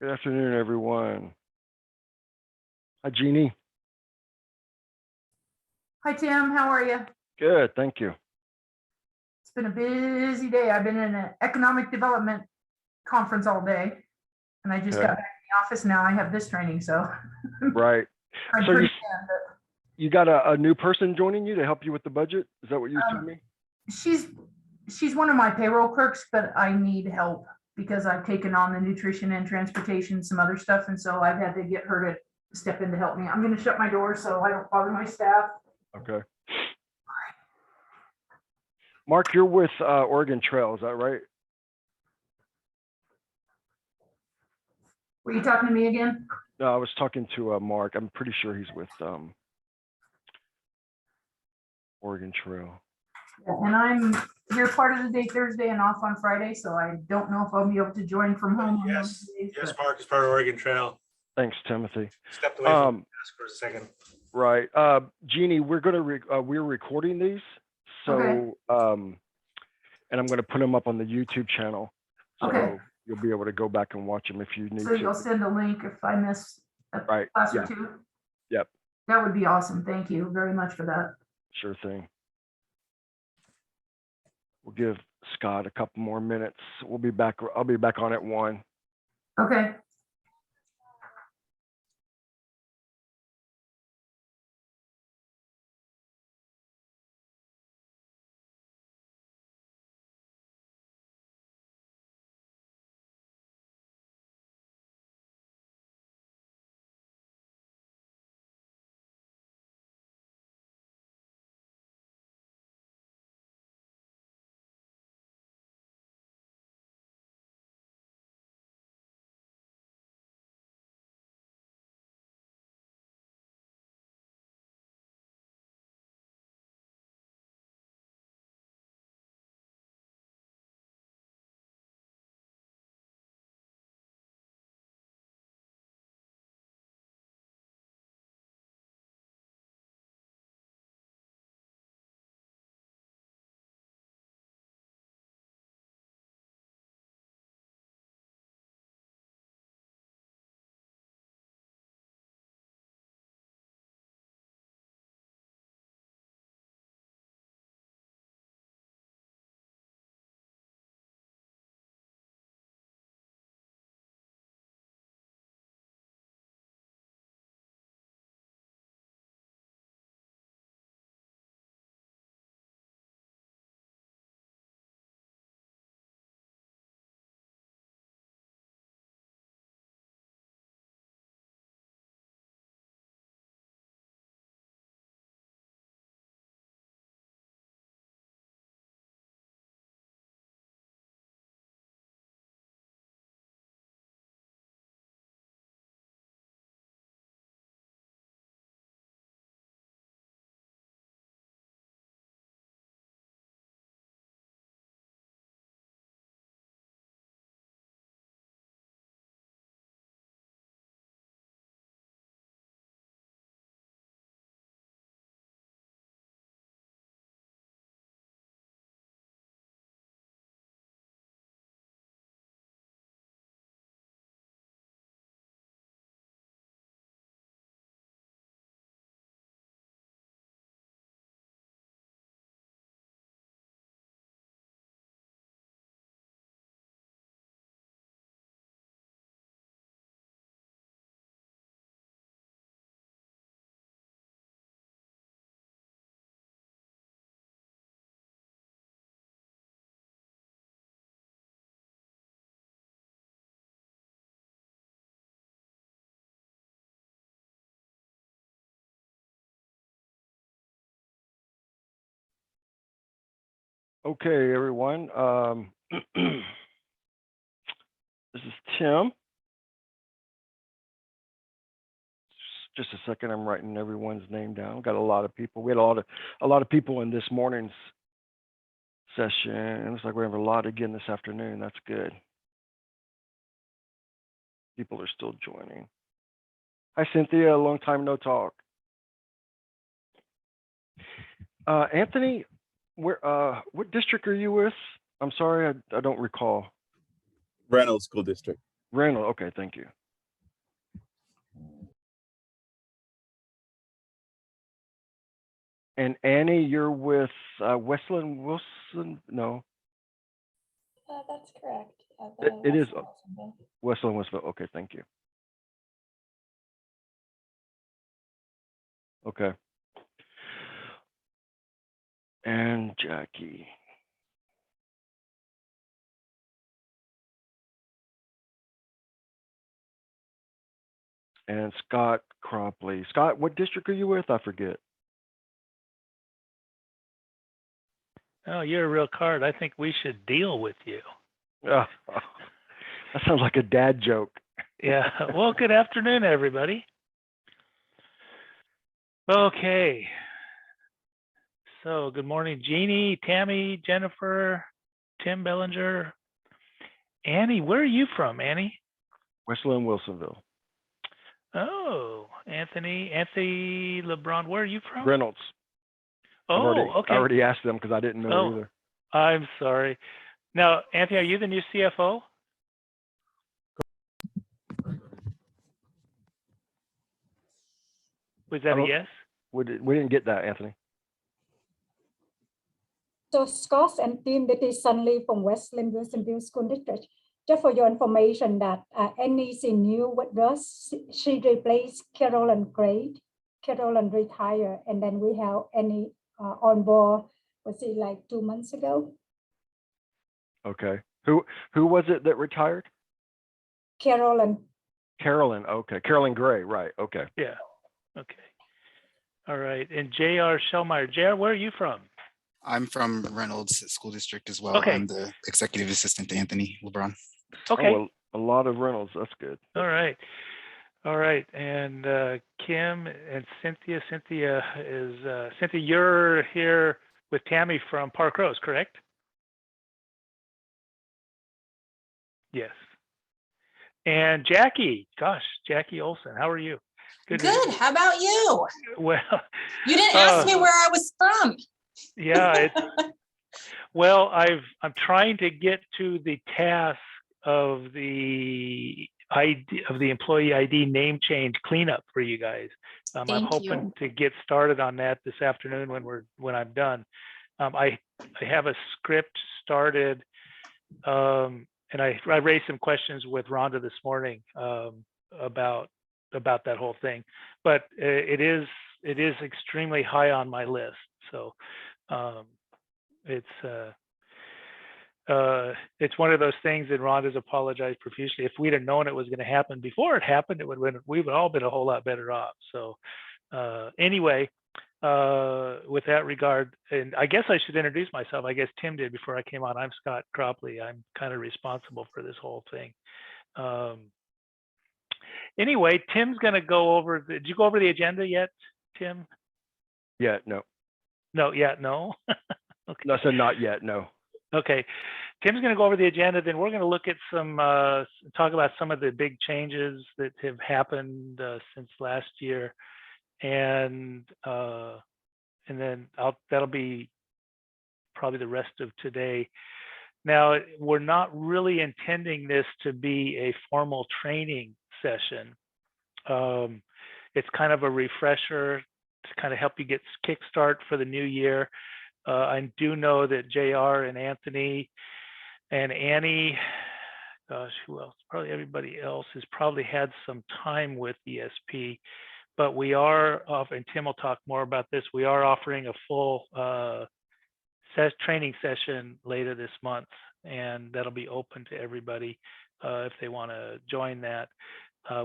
Good afternoon, everyone. Hi, Jeannie. Hi, Tim. How are you? Good, thank you. It's been a busy day. I've been in an economic development conference all day, and I just Okay. got back in the office now. I have this training, so Right. I'm So pretty you got a new person joining you to help you with the budget? Is that what you're telling me? she's one of my payroll clerks, but I need help because I've taken on the nutrition and transportation, some other stuff, and so I've had to get her to step in to help me. I'm going to shut my door so I don't bother my staff. Okay. Mark, you're with Oregon Trail, is that right? Were you talking to me again? No, I was talking to Mark. I'm pretty sure he's with Oregon Trail. Yeah, and I'm here part of the day Thursday and off on Friday, so I don't know if I'll be able to join from home on those days. Yes, but- Mark is part of Oregon Trail. Thanks, Timothy. Stepped away from the desk for a second. Right. Jeannie, we're recording these. So and I'm gonna put them up on the YouTube channel. So Okay. you'll be able to go back and watch them if you need So you'll to. send a link if I miss a Right. class Yeah. or two? Yep. That would be awesome. Thank you very much for that. Sure thing. We'll give Scott a couple more minutes. We'll be back. I'll be back on at 1. Okay. Okay, everyone. This is Tim. Just a second. I'm writing everyone's name down. Got a lot of people. We had a lot of people in this morning's session. It looks like we have a lot again this afternoon. That's good. People are still joining. Hi, Cynthia. Long time no talk. Anthony, what district are you with? I'm sorry, I don't recall. Reynolds School District. Randall, okay, thank you. And Annie, you're with Westland Wilson? No, That's correct. it is Wilsonville. Westland Wilsonville. Okay, thank you. Okay. And Jackie. And Scott Cropley. Scott, what district are you with? I forget. Oh, you're a real card. I think we should deal with you. That sounds like a dad joke. Yeah. Well, good afternoon, everybody. Okay. So good morning, Jeannie, Tammy, Jennifer, Tim Bellinger, Annie. Where are you from, Annie? Westland Wilsonville. Oh, Anthony LeBron. Where are you from? Reynolds. Oh, okay. I already asked them because I didn't know either. I'm sorry. Now, Anthony, are you the new CFO? Was that a yes? We didn't get that, Anthony. So Scott and Tim, that is Sunny from Westland Wilsonville School District. Just for your information that Annie is new with us. She replaced Carolyn Gray. Carolyn retired, and then we have Annie on board, was it like 2 months ago? Okay. Who was it that retired? Carolyn. Carolyn. Okay. Carolyn Gray. Right. Okay. Yeah. Okay. All right. And J.R. Shellmeyer. J.R., where are you from? I'm from Reynolds School District as well. Okay. I'm the executive assistant to Anthony LeBron. Okay. Oh, well, a lot of Reynolds. That's good. All right. All right. And Kim and Cynthia. Cynthia, you're here with Tammy from Park Rose, correct? Yes. And Jackie, gosh, Jackie Olson, how are you? Good. How about you? Well, You didn't ask me where I was from. Yeah. Well, I'm trying to get to the task of the employee ID name change cleanup for you guys. I'm hoping to get started on that this afternoon when I'm done. I have a script started, and I raised some questions with Rhonda this morning about that whole thing. But it is extremely high on my list. So it's one of those things that Rhonda's apologized profusely. If we'd have known it was going to happen before it happened, we would all been a whole lot better off. So anyway, with that regard, and I guess I should introduce myself. I guess Tim did before I came on. I'm Scott Cropley. I'm kind of responsible for this whole thing. Anyway, Tim's going to go over. Did you go over the agenda yet, Tim? Yeah. No. No. Yeah. No. Okay. No, I said not yet. No. Okay. Tim's going to go over the agenda. Then we're going to look at talk about some of the big changes that have happened since last year, and then that'll be probably the rest of today. Now, we're not really intending this to be a formal training session. It's kind of a refresher to kind of help you get kickstart for the new year. I do know that JR and Anthony and Annie, gosh, who else? Probably everybody else has probably had some time with ESP, but we are and Tim will talk more about this. We are offering a full training session later this month, and that'll be open to everybody if they want to join that.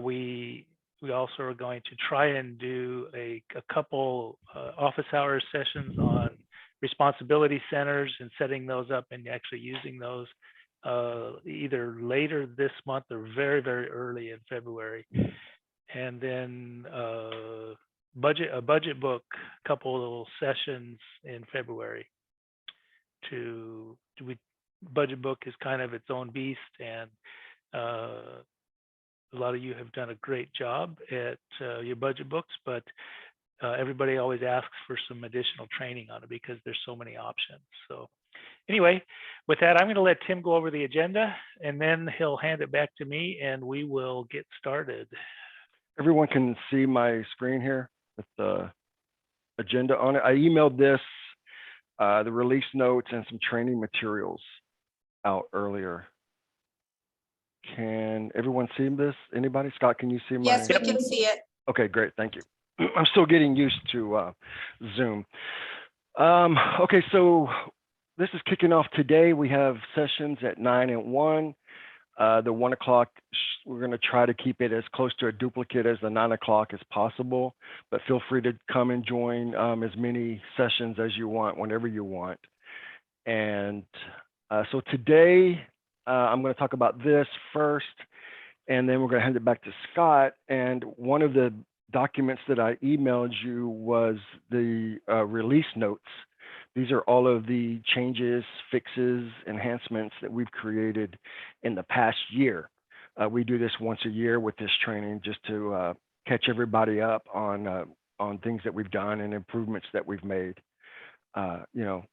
We also are going to try and do a couple office hours sessions on responsibility centers and setting those up and actually using those either later this month or very, very early in February. And then a budget book, couple of little sessions in February. Budget book is kind of its own beast, and a lot of you have done a great job at your budget books, but everybody always asks for some additional training on it because there's so many options. So anyway, with that, I'm going to let Tim go over the agenda, and then he'll hand it back to me, and we will get started. Everyone can see my screen here with the agenda on it. I emailed this, the release notes and some training materials out earlier. Can everyone see this? Anybody? Scott, can you see my? Yes, we can see it. Okay, great. Thank you. I'm still getting used to Zoom. Okay, so this is kicking off today. We have sessions at 9 and 1. The 1 o'clock, we're going to try to keep it as close to a duplicate as the 9 o'clock as possible, but feel free to come and join as many sessions as you want, whenever you want. And so today, I'm going to talk about this first, and then we're going to hand it back to Scott. And one of the documents that I emailed you was the release notes. These are all of the changes, fixes, enhancements that we've created in the past year. We do this once a year with this training just to catch everybody up on things that we've done and improvements that we've made. You know,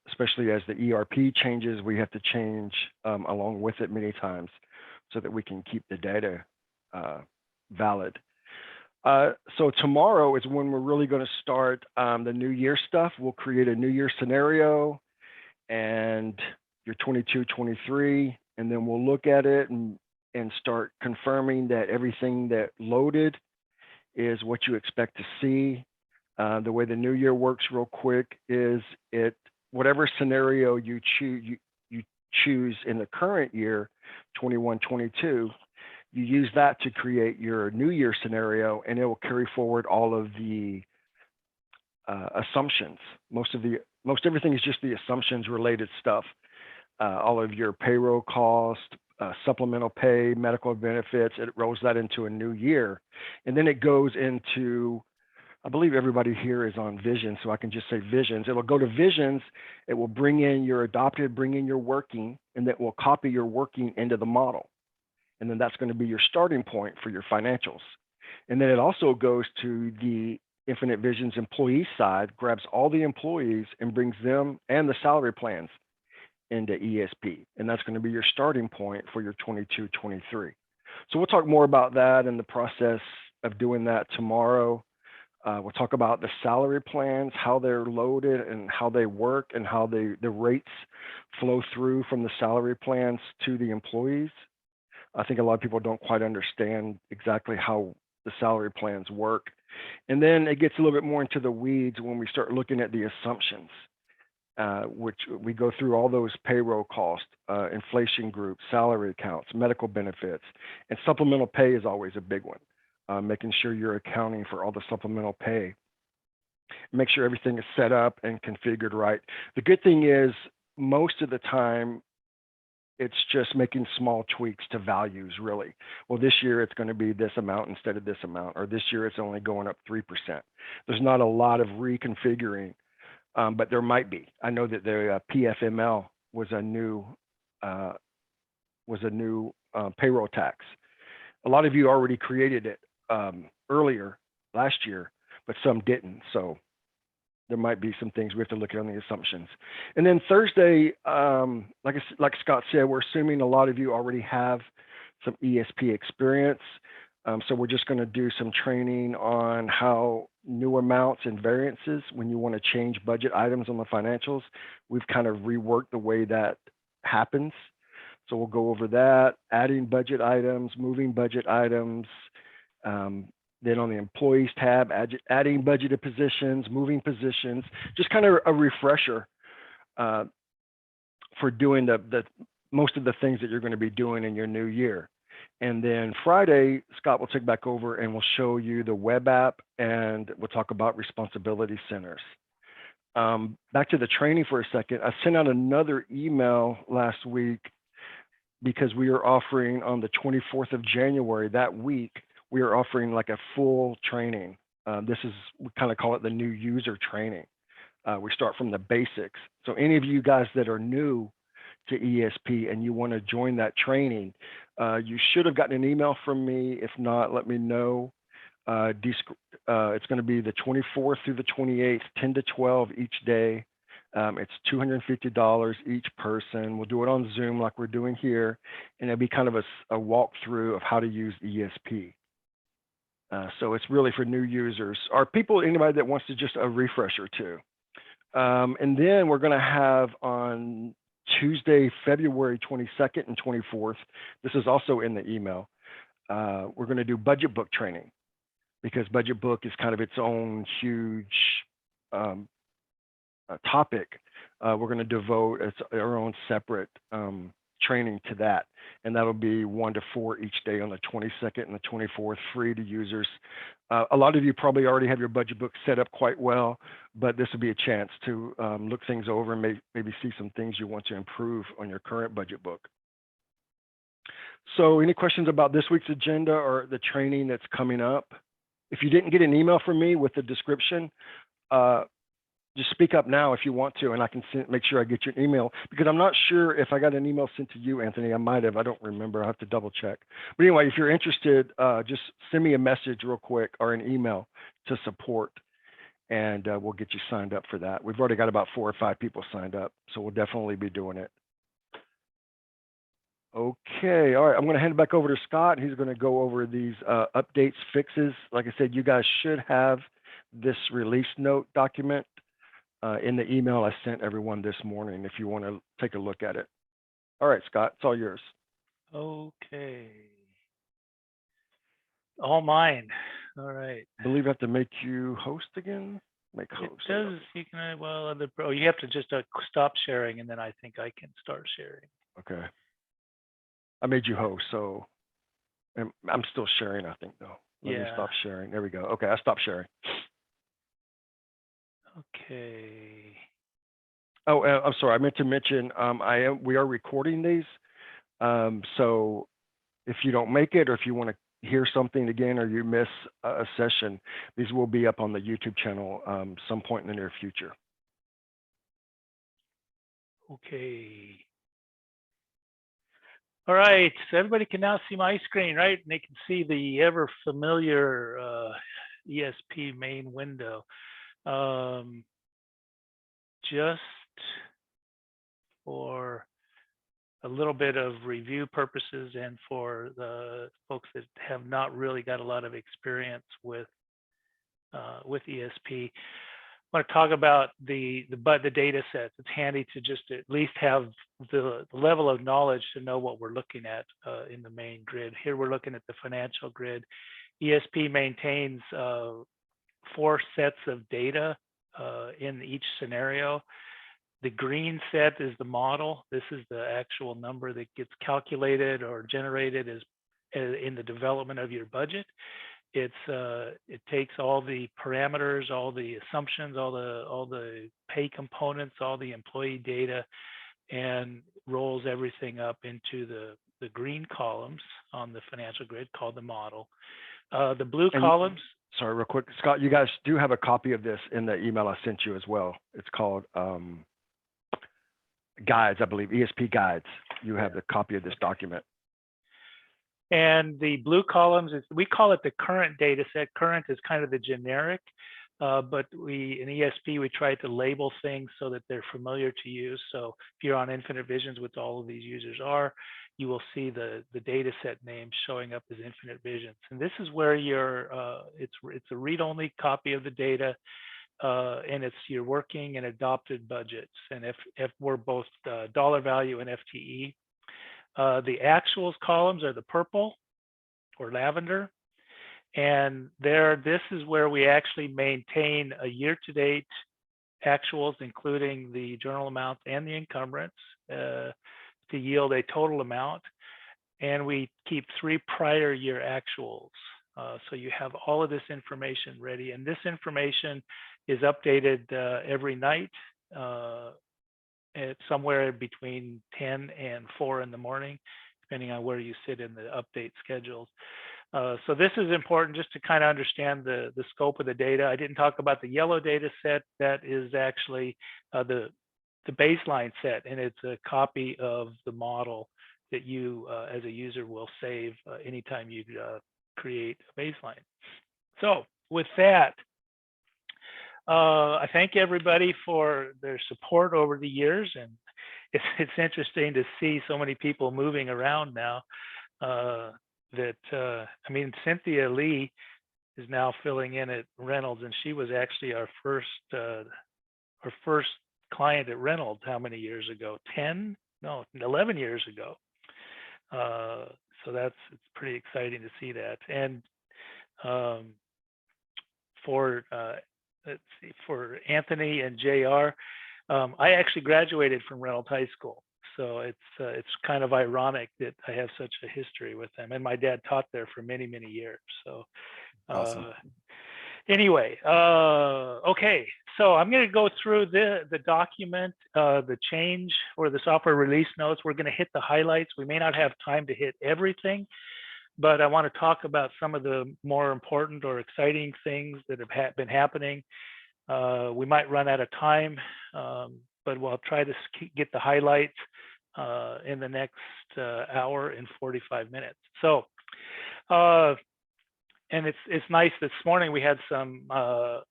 especially as the ERP changes, we have to change along with it many times so that we can keep the data valid. So tomorrow is when we're really going to start the new year stuff. We'll create a new year scenario and your 22-23, and then we'll look at it and start confirming that everything that loaded is what you expect to see. The way the new year works real quick is whatever scenario you choose in the current year, 21-22, you use that to create your new year scenario, and it will carry forward all of the assumptions. Most everything is just the assumptions related stuff. All of your payroll cost, supplemental pay, medical benefits, it rolls that into a new year. And then it goes into, I believe everybody here is on vision, so I can just say visions. It'll go to visions. It will bring in your adopted, bring in your working, and that will copy your working into the model. And then that's going to be your starting point for your financials. And then it also goes to the Infinite Visions employee side, grabs all the employees and brings them and the salary plans into ESP. And that's going to be your starting point for your 22-23. So we'll talk more about that and the process of doing that tomorrow. We'll talk about the salary plans, how they're loaded and how they work and how the rates flow through from the salary plans to the employees. I think a lot of people don't quite understand exactly how the salary plans work. And then it gets a little bit more into the weeds when we start looking at the assumptions, which we go through all those payroll costs, inflation groups, salary accounts, medical benefits, and supplemental pay is always a big one, making sure you're accounting for all the supplemental pay. Make sure everything is set up and configured right. The good thing is most of the time, it's just making small tweaks to values, really. Well, this year it's going to be this amount instead of this amount, or this year it's only going up 3%. There's not a lot of reconfiguring, but there might be. I know that the PFML was a new payroll tax. A lot of you already created it earlier last year, but some didn't. So there might be some things we have to look at on the assumptions. And then Thursday, like Scott said, we're assuming a lot of you already have some ESP experience. So we're just going to do some training on how new amounts and variances, when you want to change budget items on the financials, we've kind of reworked the way that happens. So we'll go over that, adding budget items, moving budget items, then on the employees tab, adding budgeted positions, moving positions, just kind of a refresher for doing the most of the things that you're going to be doing in your new year. And then Friday, Scott will take back over and we'll show you the web app and we'll talk about responsibility centers. Back to the training for a second. I sent out another email last week because we are offering on the 24th of January, that week, we are offering like a full training. This is, we kind of call it the new user training. We start from the basics. So any of you guys that are new to ESP and you want to join that training, you should have gotten an email from me. If not, let me know. It's going to be the 24th through the 28th, 10 to 12 each day. It's $250 each person. We'll do it on Zoom like we're doing here, and it'll be kind of a walkthrough of how to use ESP. So it's really for new users or people, anybody that wants to just a refresher too. And then we're going to have on Tuesday, February 22nd and 24th. This is also in the email. We're going to do budget book training, because budget book is kind of its own huge topic. We're going to devote our own separate training to that, and that'll be 1 to 4 each day on the 22nd and the 24th, free to users. A lot of you probably already have your budget book set up quite well, but this will be a chance to look things over and maybe see some things you want to improve on your current budget book. So any questions about this week's agenda or the training that's coming up? If you didn't get an email from me with the description, just speak up now if you want to, and I can make sure I get your email, because I'm not sure if I got an email sent to you, Anthony. I might have. I don't remember. I have to double check. But anyway, if you're interested, just send me a message real quick or an email to support, and we'll get you signed up for that. We've already got about 4 or 5 people signed up, so we'll definitely be doing it. Okay, all right, I'm going to hand it back over to Scott. He's going to go over these updates, fixes. Like I said, you guys should have this release note document in the email I sent everyone this morning if you want to take a look at it. All right, Scott, it's all yours. Okay. All mine. All right. I believe I have to make you host again. Make It host. does. You can, well, you have to just stop sharing, and then I think I can start sharing. Okay. I made you host, so I'm still sharing, I think, though. Let me stop sharing. There we go. Okay, I stopped sharing. Okay. Oh, I'm sorry. I meant to mention we are recording these. So if you don't make it, or if you want to hear something again, or you miss a session, these will be up on the YouTube channel some point in the near future. Okay. All right, so everybody can now see my screen, right? And they can see the ever familiar ESP main window. Just for a little bit of review purposes, and for the folks that have not really got a lot of experience with ESP, I want to talk about the data sets. It's handy to just at least have the level of knowledge to know what we're looking at in the main grid. Here we're looking at the financial grid. ESP maintains 4 sets of data in each scenario. The green set is the model. This is the actual number that gets calculated or generated as in the development of your budget. It takes all the parameters, all the assumptions, all the pay components, all the employee data, and rolls everything up into the green columns on the financial grid called the model. The blue columns. Sorry, real quick, Scott, you guys do have a copy of this in the email I sent you as well. It's called guides, I believe, ESP guides. You have the copy of this document. And the blue columns, we call it the current data set. Current is kind of the generic, but in ESP, we try to label things so that they're familiar to you. So if you're on Infinite Visions, which all of these users are, you will see the data set name showing up as Infinite Visions. And this is where it's a read-only copy of the data, and it's your working and adopted budgets. And if we're both dollar value and FTE. The actuals columns are the purple or lavender. And this is where we actually maintain a year-to-date actuals, including the journal amounts and the encumbrance, to yield a total amount. And we keep 3 prior year actuals. So you have all of this information ready. And this information is updated every night. It's somewhere between 10 and 4 in the morning, depending on where you sit in the update schedules. So this is important just to kind of understand the scope of the data. I didn't talk about the yellow data set. That is actually the baseline set, and it's a copy of the model that you as a user will save anytime you create a baseline. So with that, I thank everybody for their support over the years, and it's interesting to see so many people moving around now. I mean, Cynthia Lee is now filling in at Reynolds, and she was actually our first client at Reynolds. How many years ago? 10? No, 11 years ago. So it's pretty exciting to see that. And for let's see, for Anthony and JR, I actually graduated from Reynolds High School, so it's kind of ironic that I have such a history with them. And my dad taught there for many years. So Awesome. anyway, okay, so I'm going to go through the document, the change or the software release notes. We're going to hit the highlights. We may not have time to hit everything, but I want to talk about some of the more important or exciting things that have been happening. We might run out of time, but we'll try to get the highlights in the next hour and 45 minutes. So, and it's nice. This morning we had some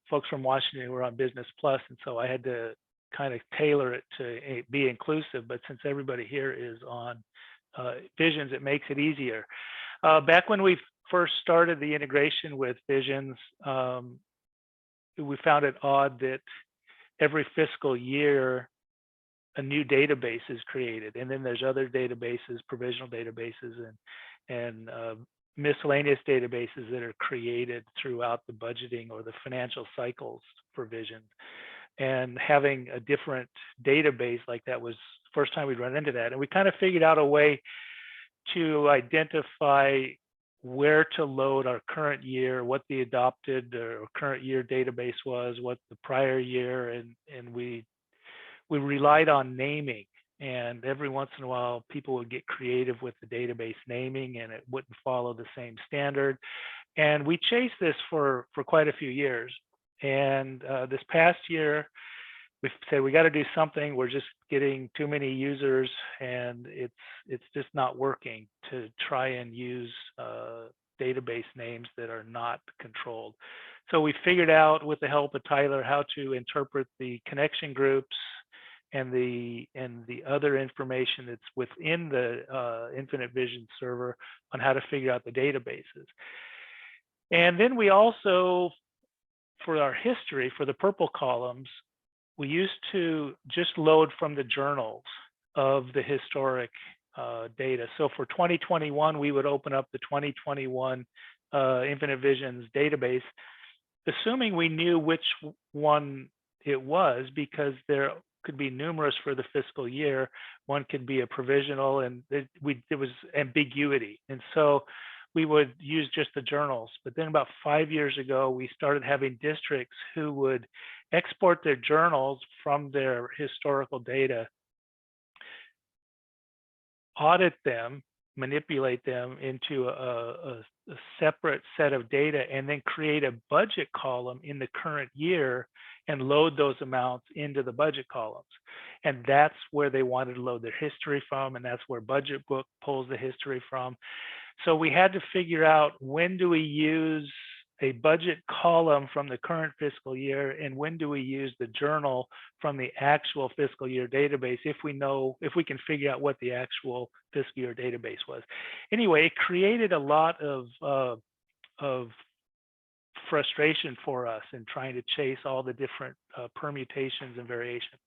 folks from Washington who were on Business Plus, and so I had to kind of tailor it to be inclusive. But since everybody here is on Visions, it makes it easier. Back when we first started the integration with Visions, we found it odd that every fiscal year a new database is created, and then there's other databases, provisional databases, and miscellaneous databases that are created throughout the budgeting or the financial cycles for Visions. And having a different database like that was the first time we'd run into that. And we kind of figured out a way to identify where to load our current year, what the adopted or current year database was, what the prior year, and we relied on naming. And every once in a while, people would get creative with the database naming, and it wouldn't follow the same standard. And we chased this for quite a few years. And this past year, we said we got to do something. We're just getting too many users, and it's just not working to try and use database names that are not controlled. So we figured out, with the help of Tyler, how to interpret the connection groups and the other information that's within the Infinite Vision server on how to figure out the databases. And then we also, for our history, for the purple columns, we used to just load from the journals of the historic data. So for 2021, we would open up the 2021 Infinite Visions database, assuming we knew which one it was, because there could be numerous for the fiscal year. One could be a provisional, and there was ambiguity. And so we would use just the journals. But then about 5 years ago, we started having districts who would export their journals from their historical data, audit them, manipulate them into a separate set of data, and then create a budget column in the current year and load those amounts into the budget columns. And that's where they wanted to load their history from, and that's where Budget Book pulls the history from. So we had to figure out, when do we use a budget column from the current fiscal year, and when do we use the journal from the actual fiscal year database, if we can figure out what the actual fiscal year database was. Anyway, it created a lot of frustration for us in trying to chase all the different permutations and variations.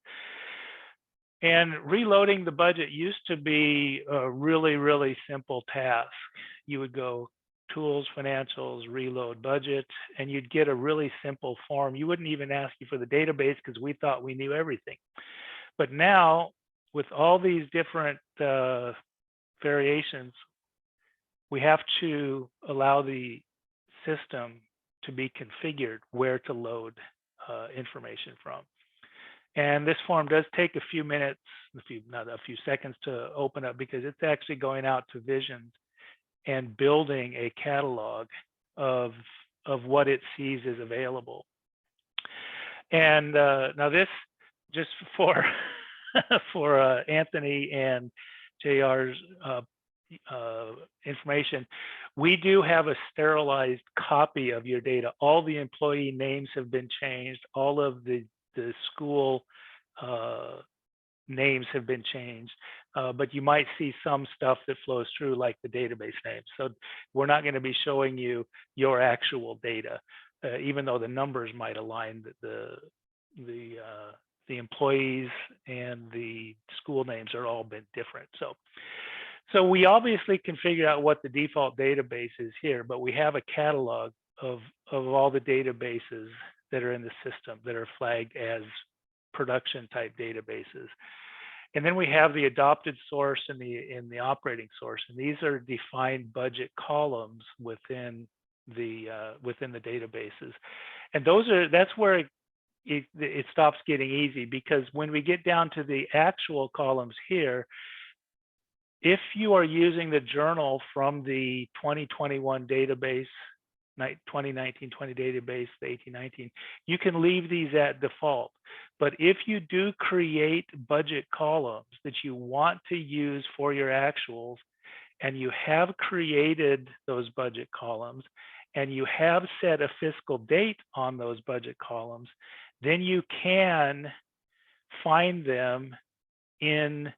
And reloading the budget used to be a really simple task. You would go Tools, Financials, Reload Budget, and you'd get a really simple form. You wouldn't even ask you for the database, because we thought we knew everything. But now, with all these different variations, we have to allow the system to be configured where to load information from. And this form does take a few minutes, not a few seconds to open up, because it's actually going out to Visions and building a catalog of what it sees is available. And now this, just for for Anthony and JR's information, We do have a sterilized copy of your data. All the employee names have been changed. All of the school names have been changed, but you might see some stuff that flows through, like the database names. So we're not going to be showing you your actual data, even though the numbers might align. The employees and the school names are all been different. So we obviously can figure out what the default database is here, but we have a catalog of all the databases that are in the system that are flagged as production type databases. And then we have the adopted source and the operating source, and these are defined budget columns within the databases. And that's where it stops getting easy, because when we get down to the actual columns here, if you are using the journal from the 2021 database, 2019-20 database, the 18-19, you can leave these at default. But if you do create budget columns that you want to use for your actuals, and you have created those budget columns, and you have set a fiscal date on those budget columns, then you can find them in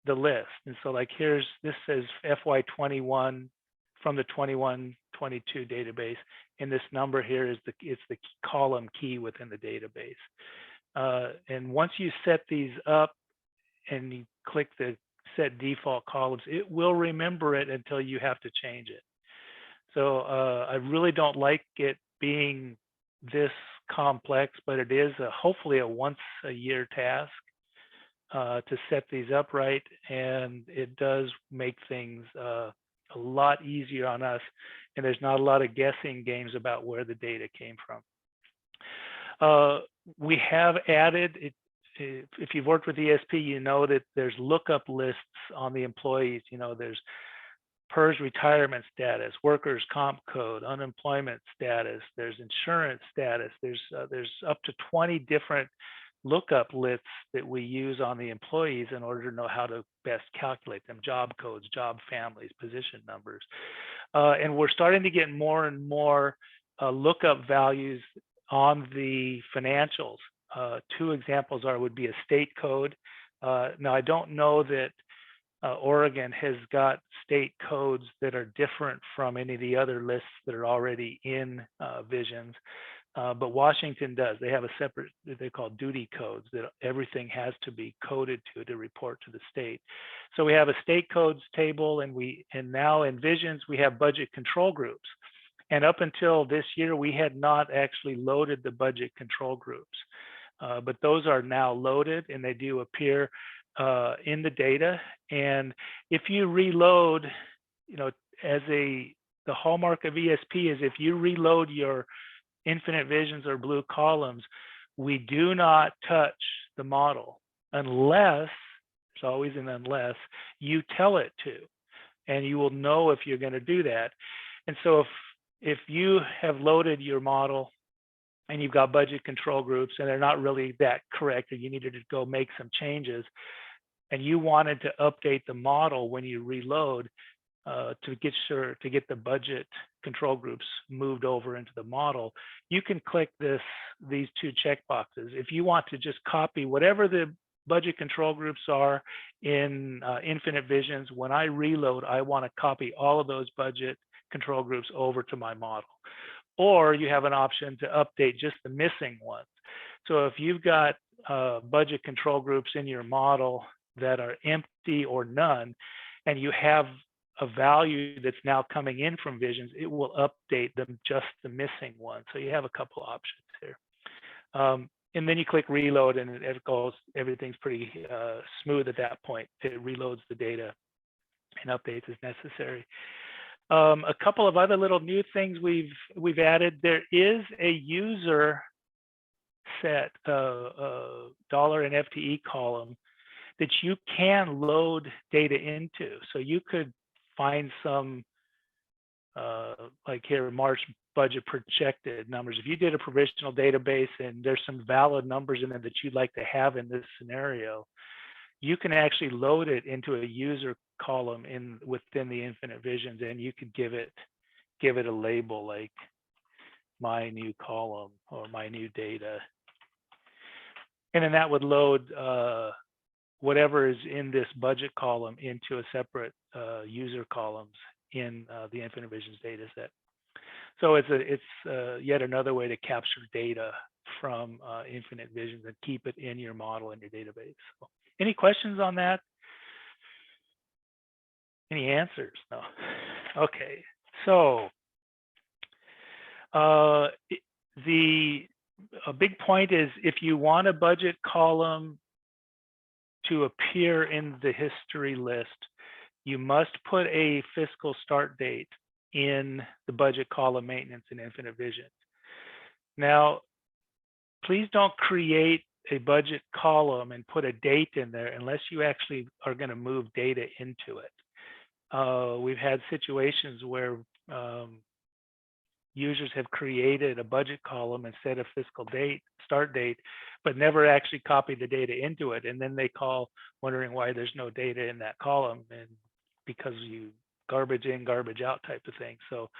the list. And so like this says FY21 from the 21-22 database, and this number here is it's the column key within the database. And once you set these up and you click the set default columns, it will remember it until you have to change it. So I really don't like it being this complex, but it is hopefully a once a year task to set these up right, and it does make things a lot easier on us, and there's not a lot of guessing games about where the data came from. We have added, if you've worked with ESP, you know that there's lookup lists on the employees. You know, there's PERS retirement status, workers' comp code, unemployment status, there's insurance status, there's up to 20 different lookup lists that we use on the employees in order to know how to best calculate them: job codes, job families, position numbers. And we're starting to get more and more lookup values on the financials. Two examples would be a state code. Now, I don't know that Oregon has got state codes that are different from any of the other lists that are already in Visions. But Washington does. They have a separate, they call duty codes, that everything has to be coded to report to the state. So we have a state codes table, and now in Visions we have budget control groups. And up until this year, we had not actually loaded the budget control groups, but those are now loaded, and they do appear in the data. And if you reload, you know, the hallmark of ESP is if you reload your Infinite Visions or blue columns, we do not touch the model unless, there's always an unless, you tell it to, and you will know if you're going to do that. And so if you have loaded your model and you've got budget control groups and they're not really that correct, or you needed to go make some changes, and you wanted to update the model when you reload, to get the budget control groups moved over into the model, you can click these two checkboxes. If you want to just copy whatever the budget control groups are in Infinite Visions, when I reload, I want to copy all of those budget control groups over to my model. Or you have an option to update just the missing ones. So if you've got budget control groups in your model that are empty or none, and you have a value that's now coming in from Visions, it will update them, just the missing one. So you have a couple options here. And then you click reload, and it goes, everything's pretty smooth at that point. It reloads the data and updates as necessary. A couple of other little new things we've added. There is a user set dollar and FTE column that you can load data into. So you could find some, like here, March budget projected numbers. If you did a provisional database and there's some valid numbers in there that you'd like to have in this scenario, you can actually load it into a user column within the Infinite Visions, and you could give it a label like my new column or my new data. And then that would load whatever is in this budget column into a separate user columns in the Infinite Visions data set. So it's yet another way to capture data from Infinite Visions and keep it in your model in your database. So, any questions on that? Any answers? No. Okay. So a big point is if you want a budget column to appear in the history list, you must put a fiscal start date in the budget column maintenance in Infinite Visions. Now, please don't create a budget column and put a date in there unless you actually are going to move data into it. We've had situations where users have created a budget column instead of fiscal date, start date, but never actually copied the data into it. And then they call wondering why there's no data in that column, and because you garbage in, garbage out type of thing. So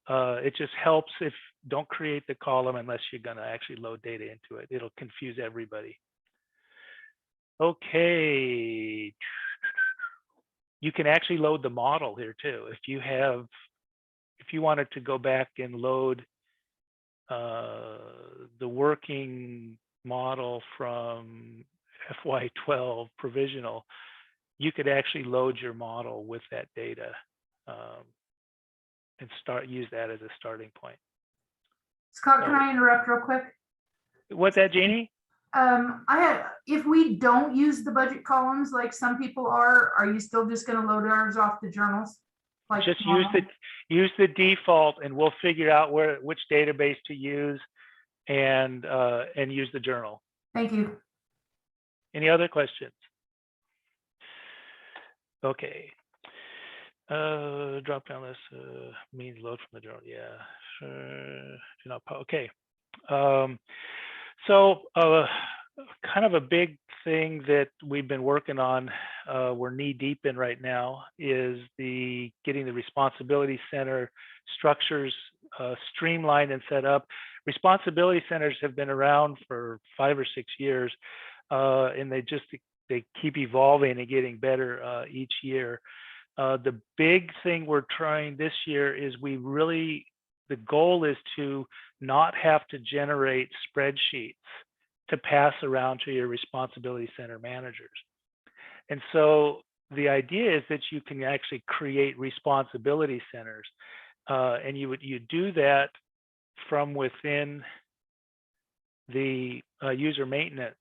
it just helps if don't create the column unless you're going to actually load data into it. It'll confuse everybody. Okay. You can actually load the model here too. If you wanted to go back and load the working model from FY12 provisional, you could actually load your model with that data and use that as a starting point. Scott, can I interrupt real quick? What's that, Jeannie? If we don't use the budget columns like some people are you still just going to load ours off the journals? Like just use the default, and we'll figure out which database to use, and use the journal. Thank you. Any other questions? Okay. Drop down list means load from the journal. Yeah. Do not. Okay. So kind of a big thing that we've been working on, we're knee deep in right now, is getting the responsibility center structures streamlined and set up. Responsibility centers have been around for 5 or 6 years, and they keep evolving and getting better each year. The big thing we're trying this year is the goal is to not have to generate spreadsheets to pass around to your responsibility center managers. And so the idea is that you can actually create responsibility centers, and you do that from within the user maintenance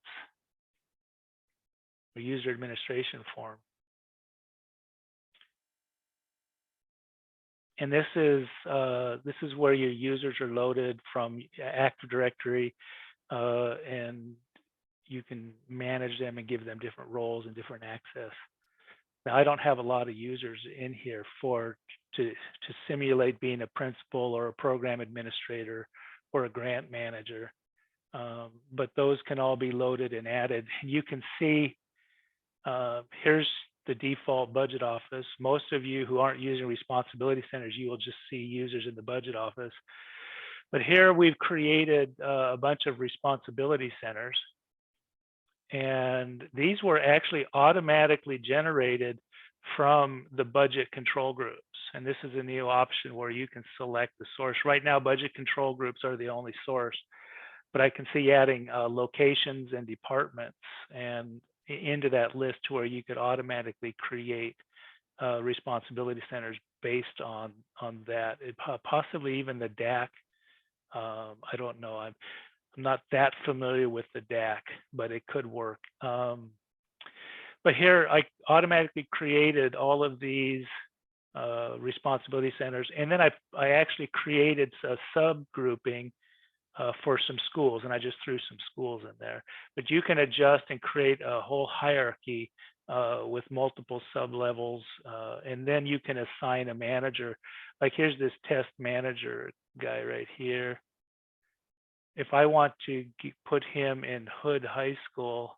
or user administration form. And this is where your users are loaded from Active Directory, and you can manage them and give them different roles and different access. Now, I don't have a lot of users in here to simulate being a principal or a program administrator or a grant manager, but those can all be loaded and added. You can see here's the default budget office. Most of you who aren't using responsibility centers, you will just see users in the budget office. But here we've created a bunch of responsibility centers, and these were actually automatically generated from the budget control groups. And this is a new option where you can select the source. Right now, budget control groups are the only source, but I can see adding locations and departments and into that list to where you could automatically create responsibility centers based on that. Possibly even the DAC. I don't know. I'm not that familiar with the DAC, but it could work. But here I automatically created all of these responsibility centers, and then I actually created a subgrouping for some schools, and I just threw some schools in there. But you can adjust and create a whole hierarchy with multiple sub-levels, and then you can assign a manager. Like here's this test manager guy right here. If I want to put him in Hood High School,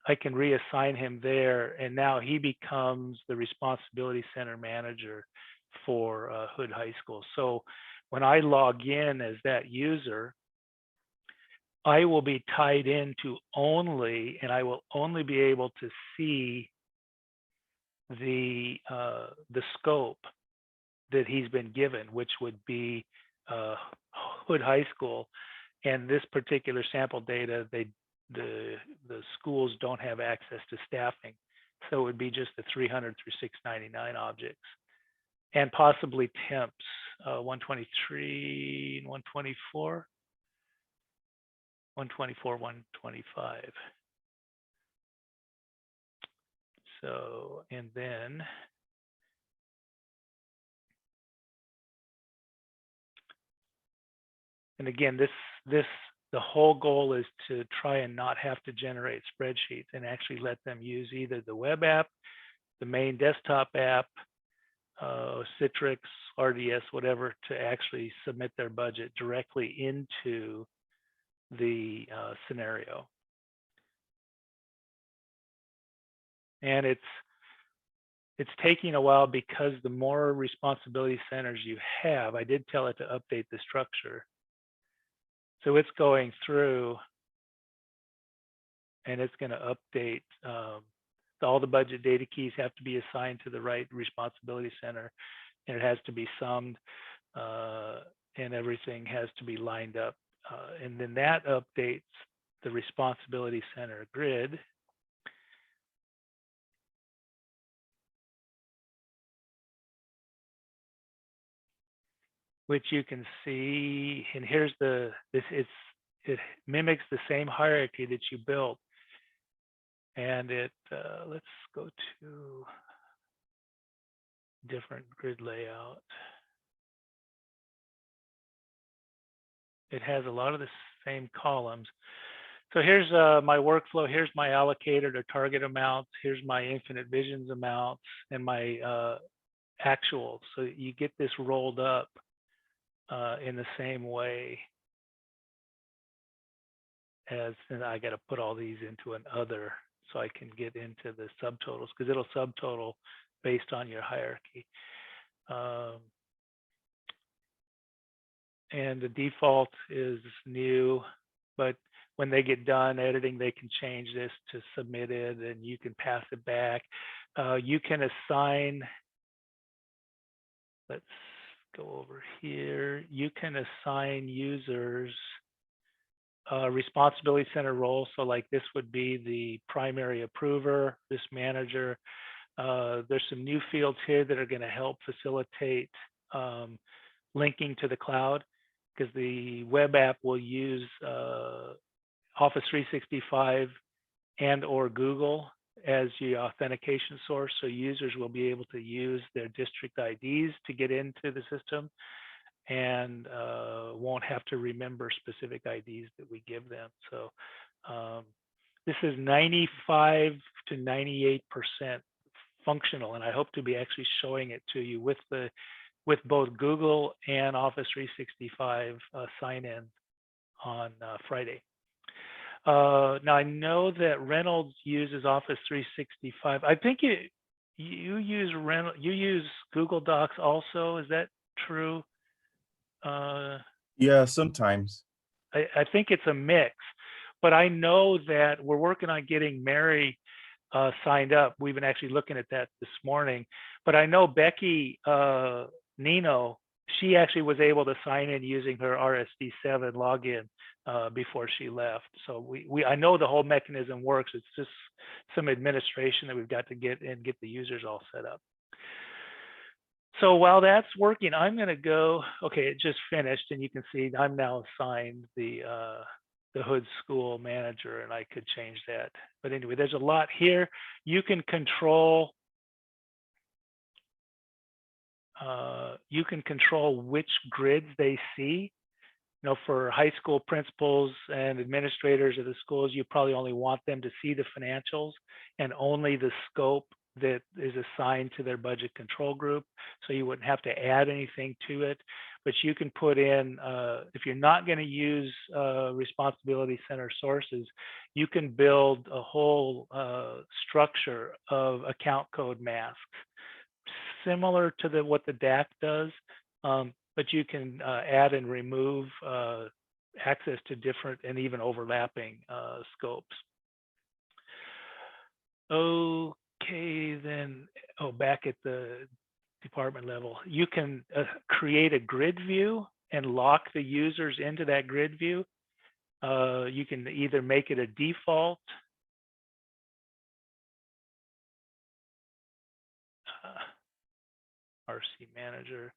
I can reassign him there, and now he becomes the responsibility center manager for Hood High School. So when I log in as that user, I will be tied into only, and I will only be able to see the scope that he's been given, which would be Hood High School. And this particular sample data, the schools don't have access to staffing, so it would be just the 300 through 699 objects, and possibly temps, 123 and 124, 124, 125. So, and then and again, the whole goal is to try and not have to generate spreadsheets and actually let them use either the web app, the main desktop app, Citrix, RDS, whatever, to actually submit their budget directly into the scenario. And it's taking a while because the more responsibility centers you have, I did tell it to update the structure. So it's going through and it's going to update. All the budget data keys have to be assigned to the right responsibility center, and it has to be summed, and everything has to be lined up. And then that updates the responsibility center grid. Which you can see, and here's it mimics the same hierarchy that you built. And let's go to different grid layout. It has a lot of the same columns. So here's my workflow. Here's my allocator to target amounts. Here's my infinite visions amounts and my actuals. So you get this rolled up in the same way as, and I got to put all these into an other so I can get into the subtotals, because it'll subtotal based on your hierarchy. And the default is new, but when they get done editing, they can change this to submitted, and you can pass it back. You can assign, let's go over here. You can assign users responsibility center roles. So like this would be the primary approver, this manager. There's some new fields here that are going to help facilitate linking to the cloud, because the web app will use Office 365 and or Google as the authentication source. So users will be able to use their district IDs to get into the system, and won't have to remember specific IDs that we give them. So this is 95 to 98% functional, and I hope to be actually showing it to you with both Google and Office 365 sign-in on Friday. Now I know that Reynolds uses Office 365. I think you use Google Docs also. Is that true? Yeah, sometimes. I think it's a mix, but I know that we're working on getting Mary signed up. We've been actually looking at that this morning, but I know Becky Nino, she actually was able to sign in using her RSD7 login before she left. So I know the whole mechanism works. It's just some administration that we've got to get the users all set up. So while that's working, I'm going to go. Okay, it just finished, and you can see I'm now assigned the Hood School manager, and I could change that. But anyway, there's a lot here. You can control. You can control which grids they see. You know, for high school principals and administrators of the schools, you probably only want them to see the financials and only the scope that is assigned to their budget control group. So you wouldn't have to add anything to it, but you can put in, if you're not going to use responsibility center sources, you can build a whole structure of account code masks, similar to what the DAC does, but you can add and remove access to different and even overlapping scopes. Okay, then, back at the department level, you can create a grid view and lock the users into that grid view. You can either make it a default, RC manager,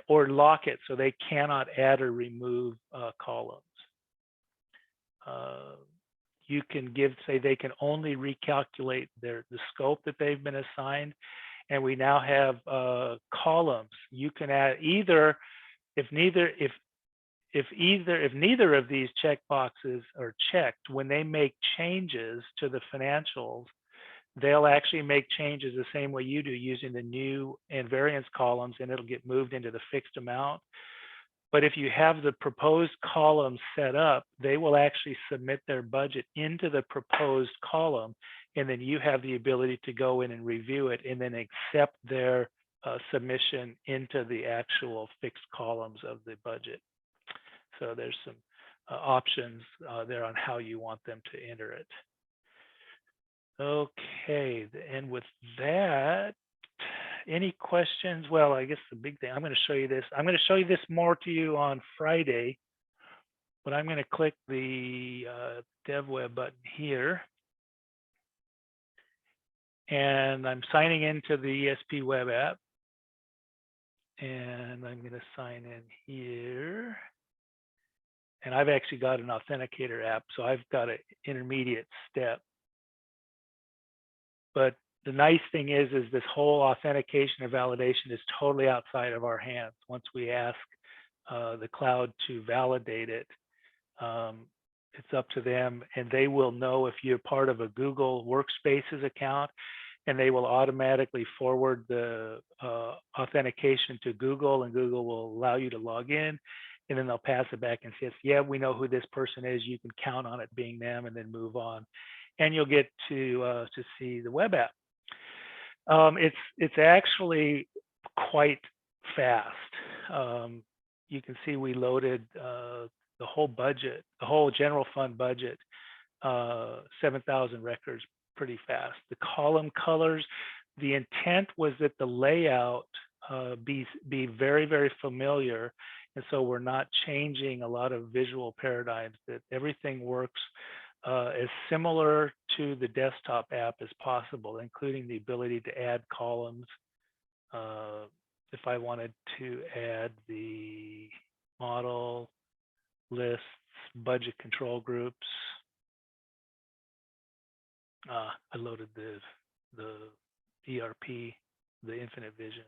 or lock it so they cannot add or remove columns. You can say they can only recalculate the scope that they've been assigned. And we now have columns. You can add either, if neither of these checkboxes are checked, when they make changes to the financials, they'll actually make changes the same way you do, using the new and variance columns, and it'll get moved into the fixed amount. But if you have the proposed column set up, they will actually submit their budget into the proposed column, and then you have the ability to go in and review it and then accept their submission into the actual fixed columns of the budget. So there's some options there on how you want them to enter it. Okay, and with that, any questions? Well, I guess the big thing, I'm going to show you this. I'm going to show you this more to you on Friday, but I'm going to click the Dev Web button here. And I'm signing into the ESP web app. And I'm going to sign in here. And I've actually got an authenticator app, so I've got an intermediate step. But the nice thing is this whole authentication or validation is totally outside of our hands. Once we ask the cloud to validate it, it's up to them, and they will know if you're part of a Google Workspaces account, and they will automatically forward the authentication to Google, and Google will allow you to log in, and then they'll pass it back and say, yeah, we know who this person is. You can count on it being them, and then move on. And you'll get to see the web app. It's actually quite fast. You can see we loaded the whole budget, the whole general fund budget, 7,000 records pretty fast. The column colors, the intent was that the layout be very, very familiar. And so we're not changing a lot of visual paradigms, that everything works as similar to the desktop app as possible, including the ability to add columns. If I wanted to add the model, lists, budget control groups, I loaded the ERP, the Infinite Visions.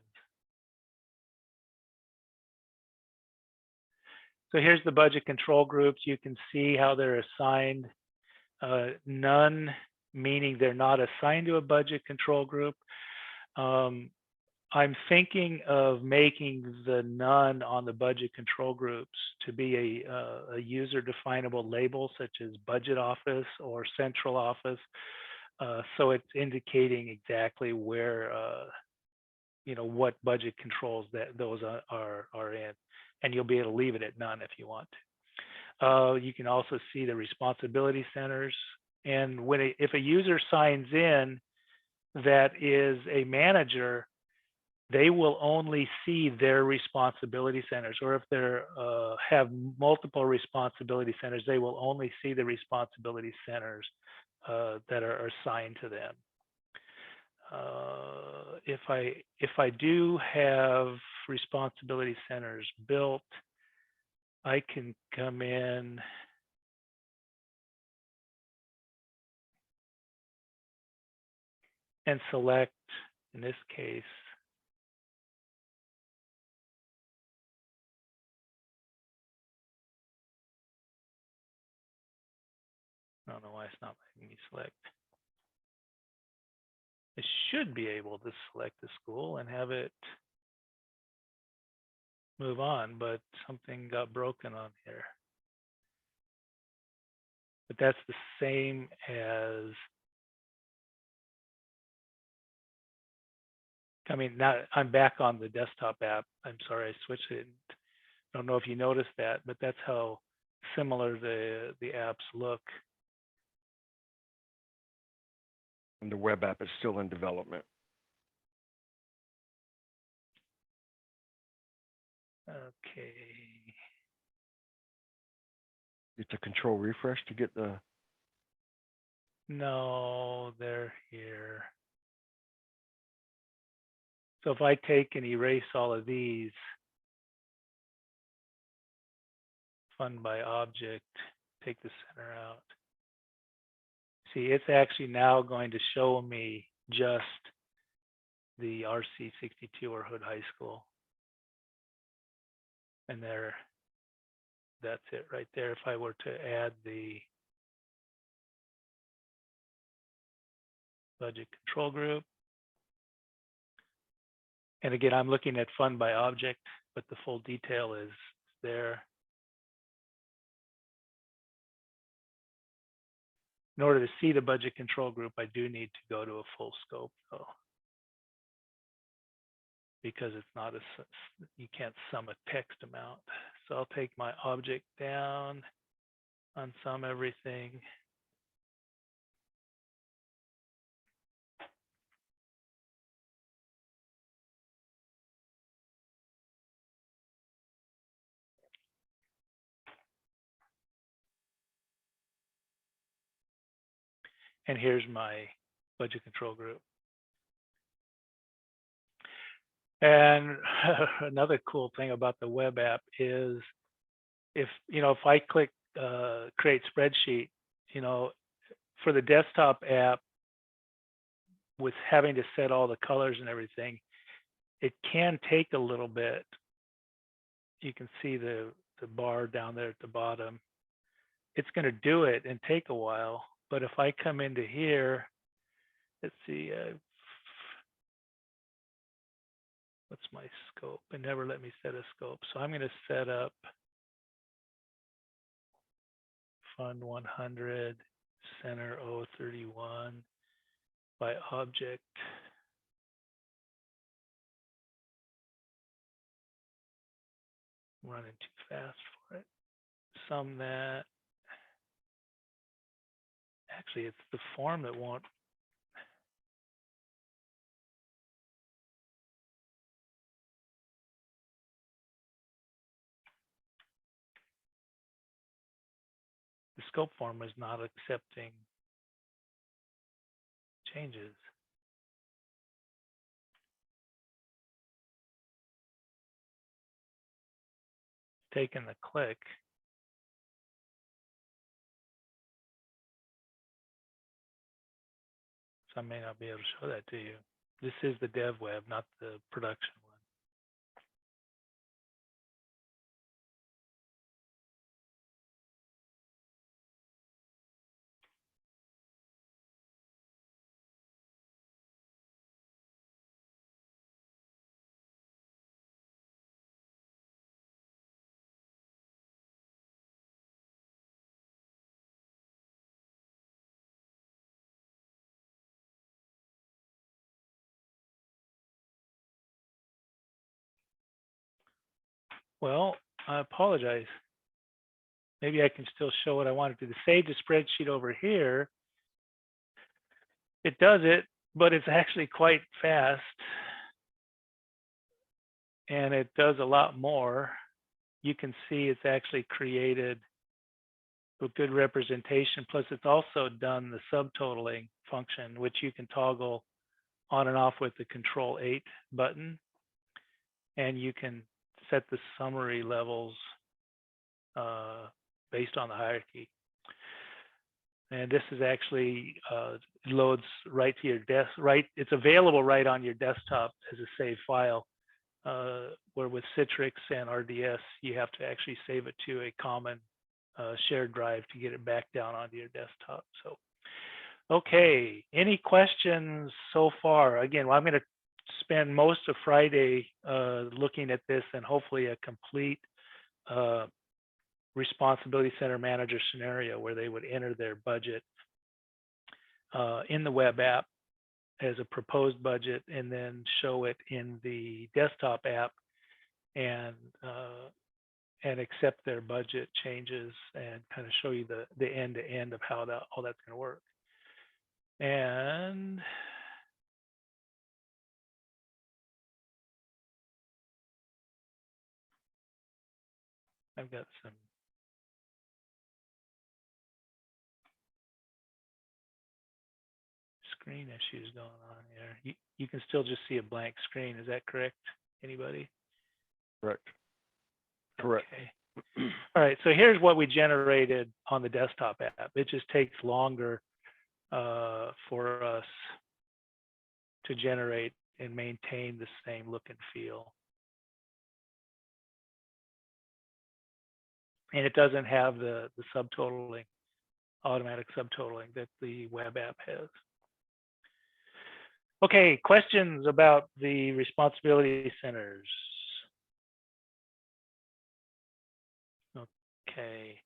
So here's the budget control groups. You can see how they're assigned. None, meaning they're not assigned to a budget control group. I'm thinking of making the none on the budget control groups to be a user definable label, such as budget office or central office. So it's indicating exactly where, what budget controls that those are in. And you'll be able to leave it at none if you want to. You can also see the responsibility centers. And if a user signs in that is a manager, they will only see their responsibility centers. Or if they have multiple responsibility centers, they will only see the responsibility centers that are assigned to them. If I do have responsibility centers built, I can come in and select, in this case, I don't know why it's not letting me select. I should be able to select the school and have it move on, but something got broken on here. But that's the same as, I mean, now I'm back on the desktop app. I'm sorry, I switched it. I don't know if you noticed that, but that's how similar the apps look. And the web app is still in development. Okay. It's a control refresh to get the, No, they're here. So if I take and erase all of these, fund by object, take the center out. See, it's actually now going to show me just the RC62 or Hood High School. And there, that's it right there. If I were to add the budget control group. And again, I'm looking at fund by object, but the full detail is there. In order to see the budget control group, I do need to go to a full scope though. Because it's not a, you can't sum a text amount. So I'll take my object down, unsum everything. And here's my budget control group. And another cool thing about the web app is if I click create spreadsheet, for the desktop app with having to set all the colors and everything, it can take a little bit. You can see the bar down there at the bottom. It's going to do it and take a while. But if I come into here, let's see, what's my scope? It never let me set a scope. So I'm going to set up Fund 100, Center 031 by object. I'm running too fast for it. Sum that. Actually, it's the form that won't. The scope form is not accepting changes. Taking the click. So I may not be able to show that to you. This is the dev web, not the production one. Well, I apologize. Maybe I can still show what I wanted to. Save the spreadsheet over here. It does it, but it's actually quite fast. And it does a lot more. You can see it's actually created a good representation. Plus, it's also done the subtotaling function, which you can toggle on and off with the Control 8 button. And you can set the summary levels based on the hierarchy. And this is actually loads right to your desk. It's available right on your desktop as a save file. Where with Citrix and RDS, you have to actually save it to a common shared drive to get it back down onto your desktop. So Okay, any questions so far? Again, well, I'm going to spend most of Friday looking at this and hopefully a complete responsibility center manager scenario where they would enter their budget in the web app as a proposed budget and then show it in the desktop app and accept their budget changes and kind of show you the end to end of how that all that's going to work. And I've got some screen issues going on here. You can still just see a blank screen. Is that correct? Anybody? Correct. Correct. Okay. All right. So here's what we generated on the desktop app. It just takes longer for us to generate and maintain the same look and feel. And it doesn't have the subtotaling, automatic subtotaling that the web app has. Okay, questions about the responsibility centers? Okay.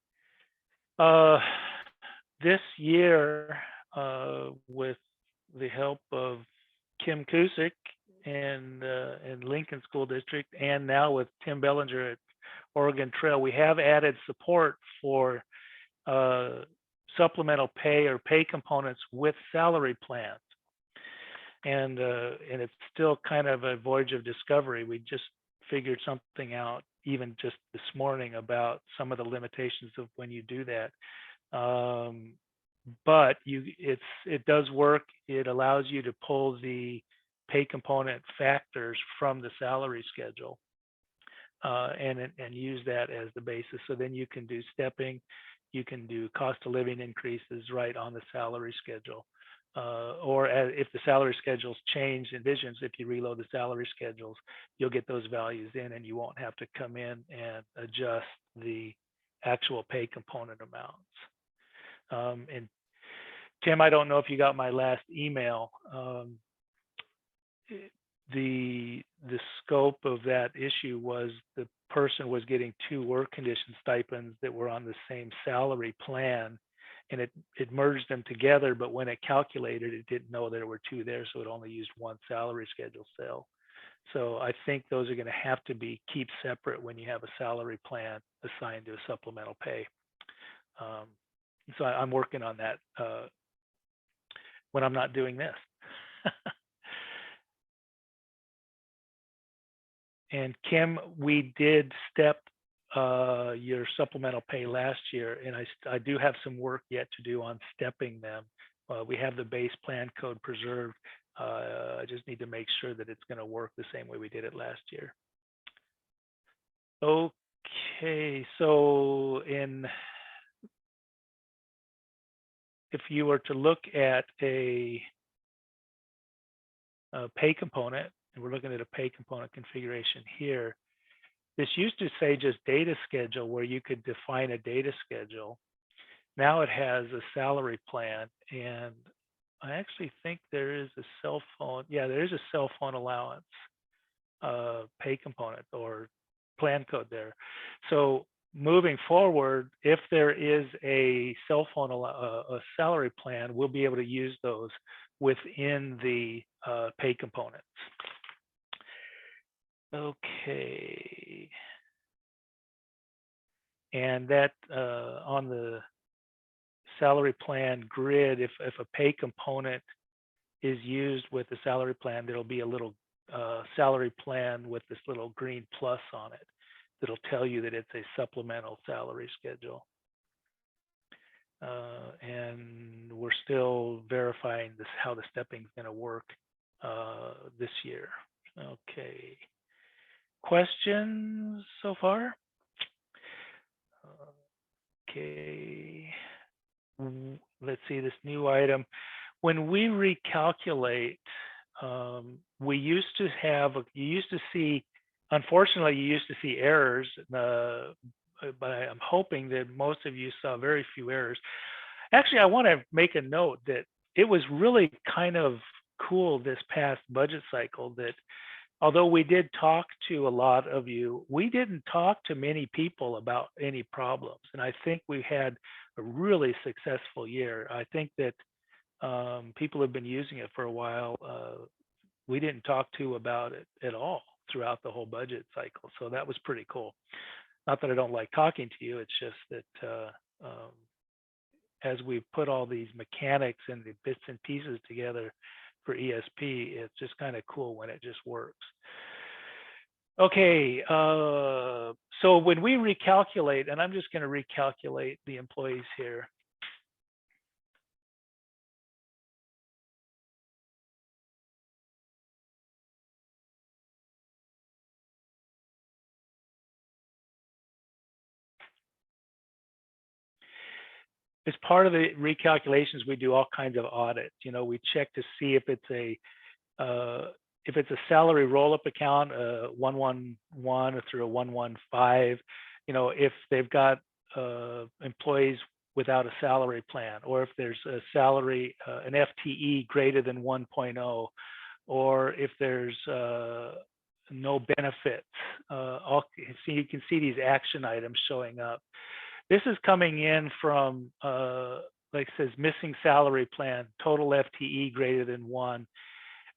This year, with the help of Kim Kusick and Lincoln School District, and now with Tim Bellinger at Oregon Trail, we have added support for supplemental pay or pay components with salary plans. And it's still kind of a voyage of discovery. We just figured something out even just this morning about some of the limitations of when you do that. But it does work. It allows you to pull the pay component factors from the salary schedule and use that as the basis. So then you can do stepping, you can do cost of living increases right on the salary schedule. Or if the salary schedules change in Visions, if you reload the salary schedules, you'll get those values in and you won't have to come in and adjust the actual pay component amounts. And Tim, I don't know if you got my last email. The scope of that issue was the person was getting 2 work condition stipends that were on the same salary plan, and it merged them together, but when it calculated, it didn't know there were 2 there, so it only used 1 salary schedule cell. So I think those are going to have to be keep separate when you have a salary plan assigned to a supplemental pay. So I'm working on that when I'm not doing this. And Kim, we did step your supplemental pay last year, and I do have some work yet to do on stepping them. We have the base plan code preserved. I just need to make sure that it's going to work the same way we did it last year. Okay, so if you were to look at a pay component, and we're looking at a pay component configuration here, this used to say just data schedule where you could define a data schedule. Now it has a salary plan, and I actually think there is a cell phone. Yeah, there is a cell phone allowance pay component or plan code there. So moving forward, if there is a cell phone, a salary plan, we'll be able to use those within the pay components. Okay. And that on the salary plan grid, if a pay component is used with the salary plan, there'll be a little salary plan with this little green plus on it that'll tell you that it's a supplemental salary schedule. And we're still verifying this, how the stepping is going to work this year. Okay. Questions so far? Okay. Let's see this new item. When we recalculate, we used to have, you used to see, unfortunately, you used to see errors, but I'm hoping that most of you saw very few errors. Actually, I want to make a note that it was really kind of cool this past budget cycle that although we did talk to a lot of you, we didn't talk to many people about any problems. And I think we had a really successful year. I think that people have been using it for a while. We didn't talk to about it at all throughout the whole budget cycle. So that was pretty cool. Not that I don't like talking to you, it's just that as we put all these mechanics and the bits and pieces together for ESP, it's just kind of cool when it just works. Okay, so when we recalculate, and I'm just going to recalculate the employees here. As part of the recalculations, we do all kinds of audits. You know, we check to see if it's a salary roll-up account, 111 through a 115. You know, if they've got employees without a salary plan, or if there's a salary, an FTE greater than 1.0, or if there's no benefits. So you can see these action items showing up. This is coming in from, like it says, missing salary plan, total FTE greater than 1.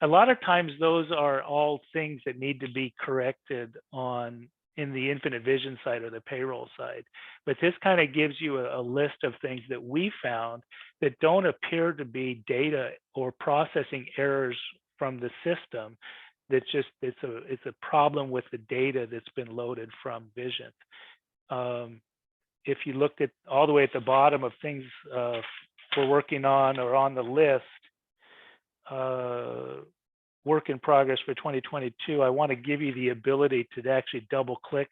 A lot of times those are all things that need to be corrected in the Infinite Vision side or the payroll side. But this kind of gives you a list of things that we found that don't appear to be data or processing errors from the system. That's just, it's a problem with the data that's been loaded from Vision. If you looked at all the way at the bottom of things we're working on or on the list, work in progress for 2022, I want to give you the ability to actually double click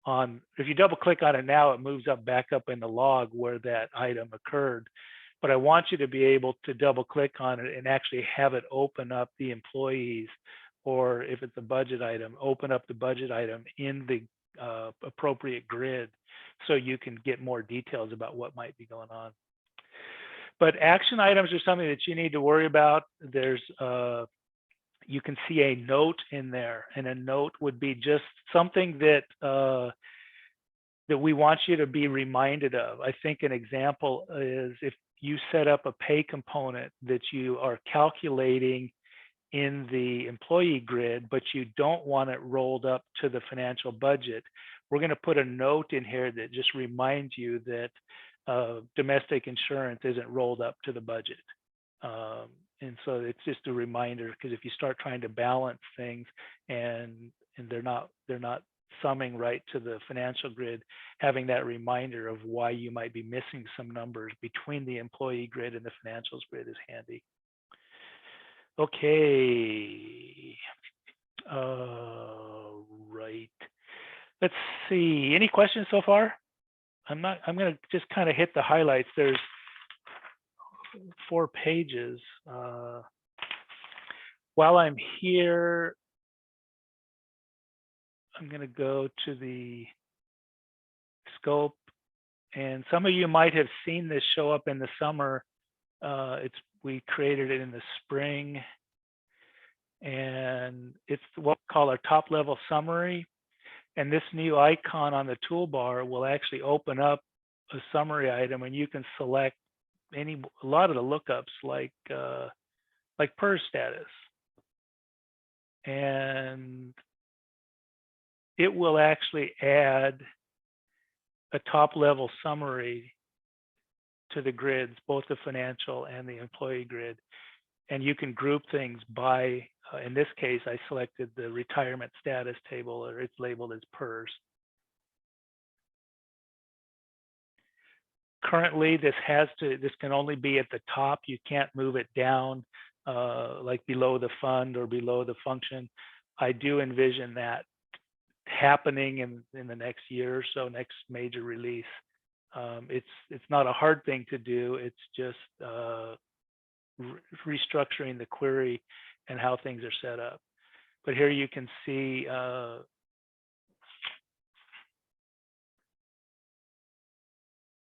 on, if you double click on it now, it moves up back up in the log where that item occurred. But I want you to be able to double click on it and actually have it open up the employees, or if it's a budget item, open up the budget item in the appropriate grid so you can get more details about what might be going on. But action items are something that you need to worry about. There's you can see a note in there, and a note would be just something that that we want you to be reminded of. I think an example is if you set up a pay component that you are calculating in the employee grid, but you don't want it rolled up to the financial budget, we're going to put a note in here that just reminds you that domestic insurance isn't rolled up to the budget. And so it's just a reminder, because if you start trying to balance things and they're not summing right to the financial grid, having that reminder of why you might be missing some numbers between the employee grid and the financials grid is handy. Okay. Right. Let's see. Any questions so far? I'm going to just kind of hit the highlights. There's 4 pages. While I'm here, I'm going to go to the scope, and some of you might have seen this show up in the summer. We created it in the spring, and it's what we call our top level summary. And this new icon on the toolbar will actually open up a summary item, and you can select a lot of the lookups like PERS status, and it will actually add a top level summary to the grids, both the financial and the employee grid. And you can group things by, in this case, I selected the retirement status table, or it's labeled as PERS. Currently, this can only be at the top. You can't move it down like below the fund or below the function. I do envision that happening in the next year or so, next major release. It's not a hard thing to do. It's just restructuring the query and how things are set up. But here you can see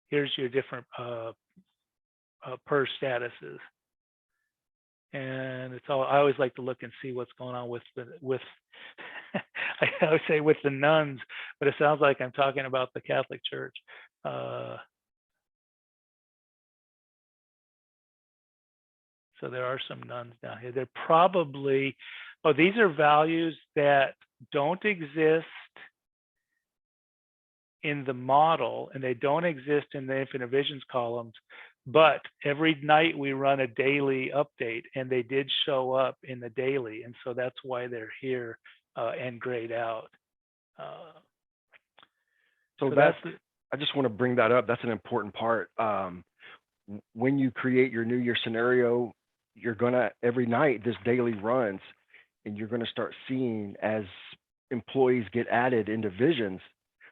here's your different PERS statuses. And it's all, I always like to look and see what's going on with I always say with the nuns, but it sounds like I'm talking about the Catholic Church. So there are some nuns down here. They're probably, oh, these are values that don't exist in the model, and they don't exist in the infinite visions columns, but every night we run a daily update, and they did show up in the daily, and so that's why they're here and grayed out. So that's, I just want to bring that up. That's an important part. When you create your New Year scenario, you're gonna, every night this daily runs, and you're gonna start seeing as employees get added into visions.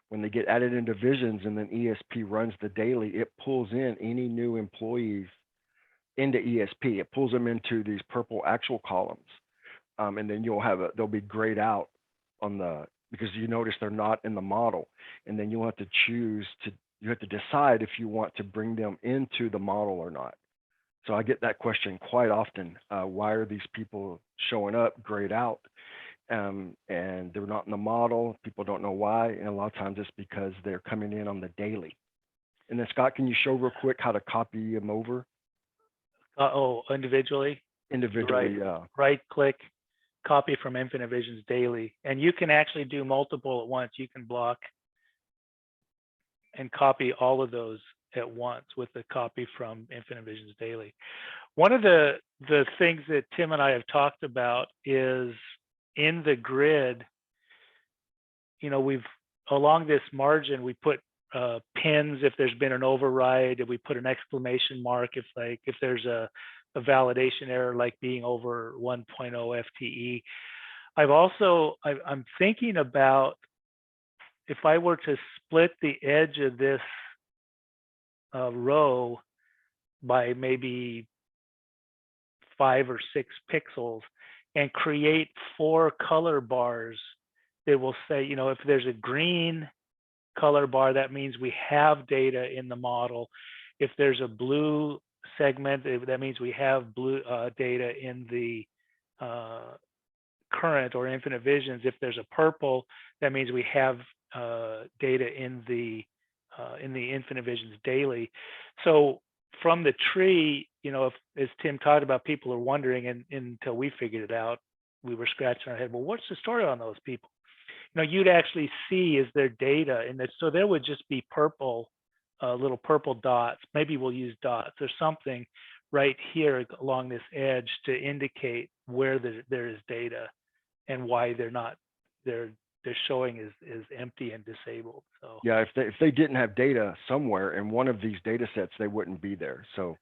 When they get added into visions and then ESP runs the daily, it pulls in any new employees into ESP. It pulls them into these purple actual columns. And then you'll have they'll be grayed out on the, because you notice they're not in the model. And then you'll have to choose to, you have to decide if you want to bring them into the model or not. So I get that question quite often. Why are these people showing up grayed out? And they're not in the model. People don't know why. And a lot of times it's because they're coming in on the daily. And then Scott, can you show real quick how to copy them over? Oh, individually? Individually, Right click, copy from Infinite Visions Daily. And you can actually do multiple at once. You can block and copy all of those at once with the copy from Infinite Visions Daily. One of the things that Tim and I have talked about is in the grid, you know, we've, along this margin, we put pins if there's been an override, and we put an exclamation mark if there's a validation error, like being over 1.0 FTE. I'm thinking about, if I were to split the edge of this row by maybe 5 or 6 pixels and create 4 color bars that will say, you know, if there's a green color bar, that means we have data in the model. If there's a blue segment, that means we have blue data in the current or infinite visions. If there's a purple, that means we have data in the infinite visions daily. So from the tree, you know, if, as Tim talked about, people are wondering, and until we figured it out, we were scratching our head, well, what's the story on those people? You know, you'd actually see is there data in that. So there would just be purple, little purple dots. Maybe we'll use dots or something right here along this edge to indicate where there is data and why they're showing is empty and disabled. So yeah, if they didn't have data somewhere in one of these data sets, they wouldn't be there. So,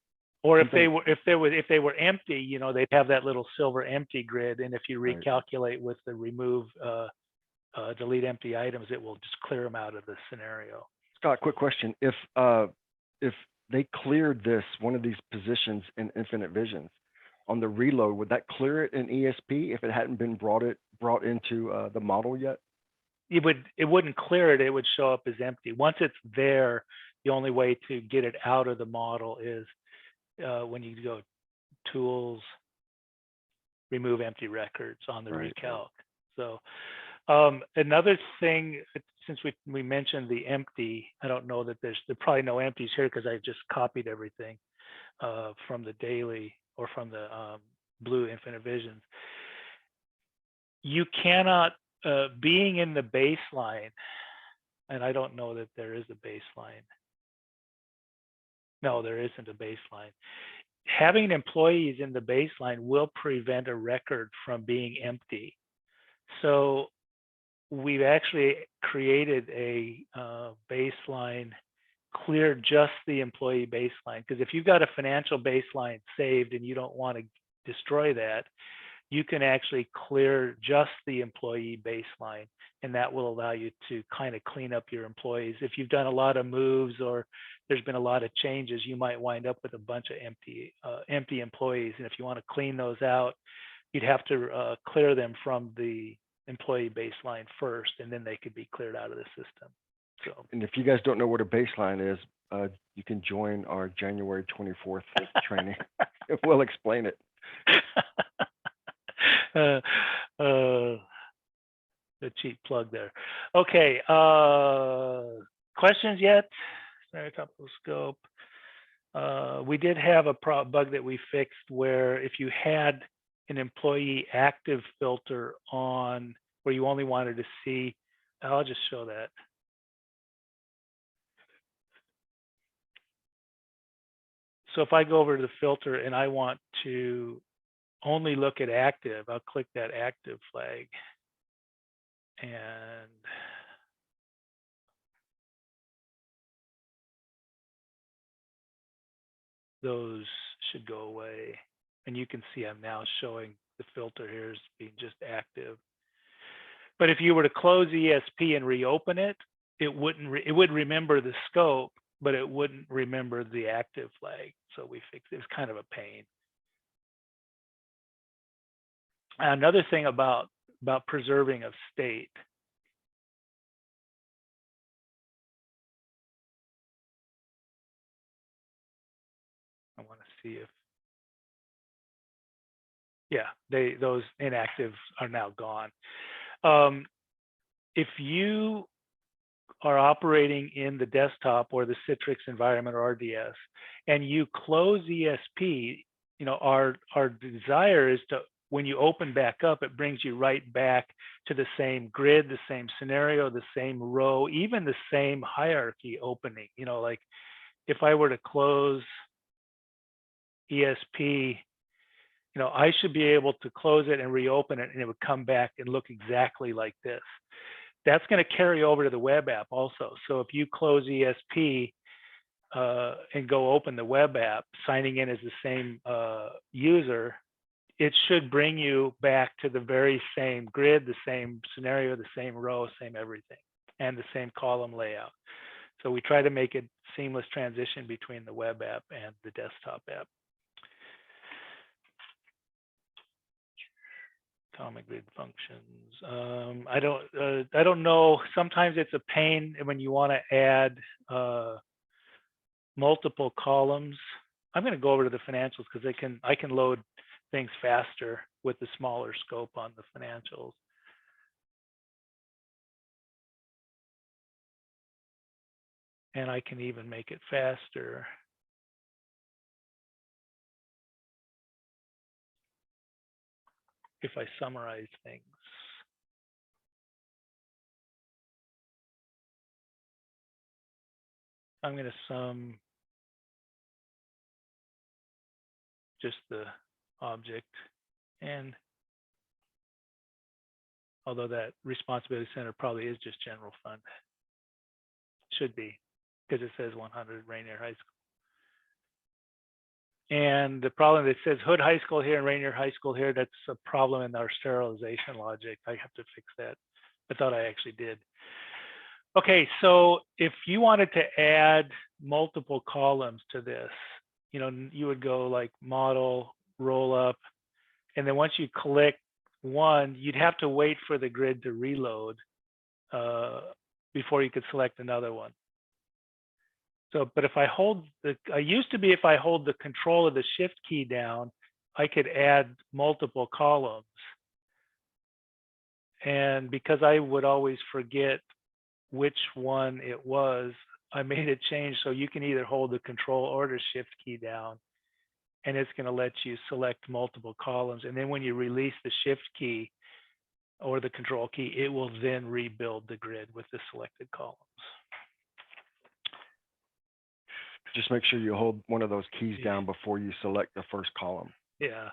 or if they were empty, you know, they'd have that little silver empty grid, and if you recalculate with the remove delete empty items, it will just clear them out of the scenario. Scott, quick question: if they cleared one of these positions in Infinite Visions on the reload, would that clear it in ESP if it hadn't been brought into the model yet? It wouldn't clear it. It would show up as empty. Once it's there, the only way to get it out of the model is when you go tools, remove empty records on the recalc. So another thing, since we mentioned the empty, I don't know that there probably no empties here because I just copied everything from the daily or from the blue infinite visions. You cannot, being in the baseline, and I don't know that there is a baseline. No, there isn't a baseline. Having employees in the baseline will prevent a record from being empty. So we've actually created a baseline, clear just the employee baseline. Because if you've got a financial baseline saved and you don't want to destroy that, you can actually clear just the employee baseline, and that will allow you to kind of clean up your employees. If you've done a lot of moves or there's been a lot of changes, you might wind up with a bunch of empty employees. And if you want to clean those out, you'd have to clear them from the employee baseline first, and then they could be cleared out of the system. So, and if you guys don't know what a baseline is, you can join our January 24th training. We'll explain it. uh, the cheap plug there. Okay, questions yet? Sorry, top of the scope. We did have a bug that we fixed where if you had an employee active filter on where you only wanted to see, I'll just show that. So if I go over to the filter and I want to only look at active, I'll click that active flag. And those should go away. And you can see I'm now showing the filter here as being just active. But if you were to close ESP and reopen it, it would remember the scope, but it wouldn't remember the active flag. So we fixed it. It's kind of a pain. Another thing about preserving of state. I want to see if, yeah, those inactive are now gone. If you are operating in the desktop or the Citrix environment or RDS, and you close ESP, you know, our desire is to, when you open back up, it brings you right back to the same grid, the same scenario, the same row, even the same hierarchy opening. You know, like if I were to close ESP, you know, I should be able to close it and reopen it, and it would come back and look exactly like this. That's going to carry over to the web app also. So if you close ESP and go open the web app, signing in as the same user, it should bring you back to the very same grid, the same scenario, the same row, same everything, and the same column layout. So we try to make a seamless transition between the web app and the desktop app. Atomic grid functions. I don't know. Sometimes it's a pain when you want to add multiple columns. I'm going to go over to the financials because I can load things faster with the smaller scope on the financials. And I can even make it faster. If I summarize things. I'm going to sum just the object, and although that responsibility center probably is just general fund, should be, because it says 100 Rainier High School. And the problem that says Hood High School here and Rainier High School here, that's a problem in our sterilization logic. I have to fix that. I thought I actually did. Okay, so if you wanted to add multiple columns to this, you know, you would go like model, roll up, and then once you click one, you'd have to wait for the grid to reload before you could select another one. So, but if I hold I used to be if I hold the control of the shift key down, I could add multiple columns. And because I would always forget which one it was, I made a change so you can either hold the control or the shift key down, and it's going to let you select multiple columns. And then when you release the shift key or the control key, it will then rebuild the grid with the selected columns. Just make sure you hold one of those keys down before you select the first column. Yeah.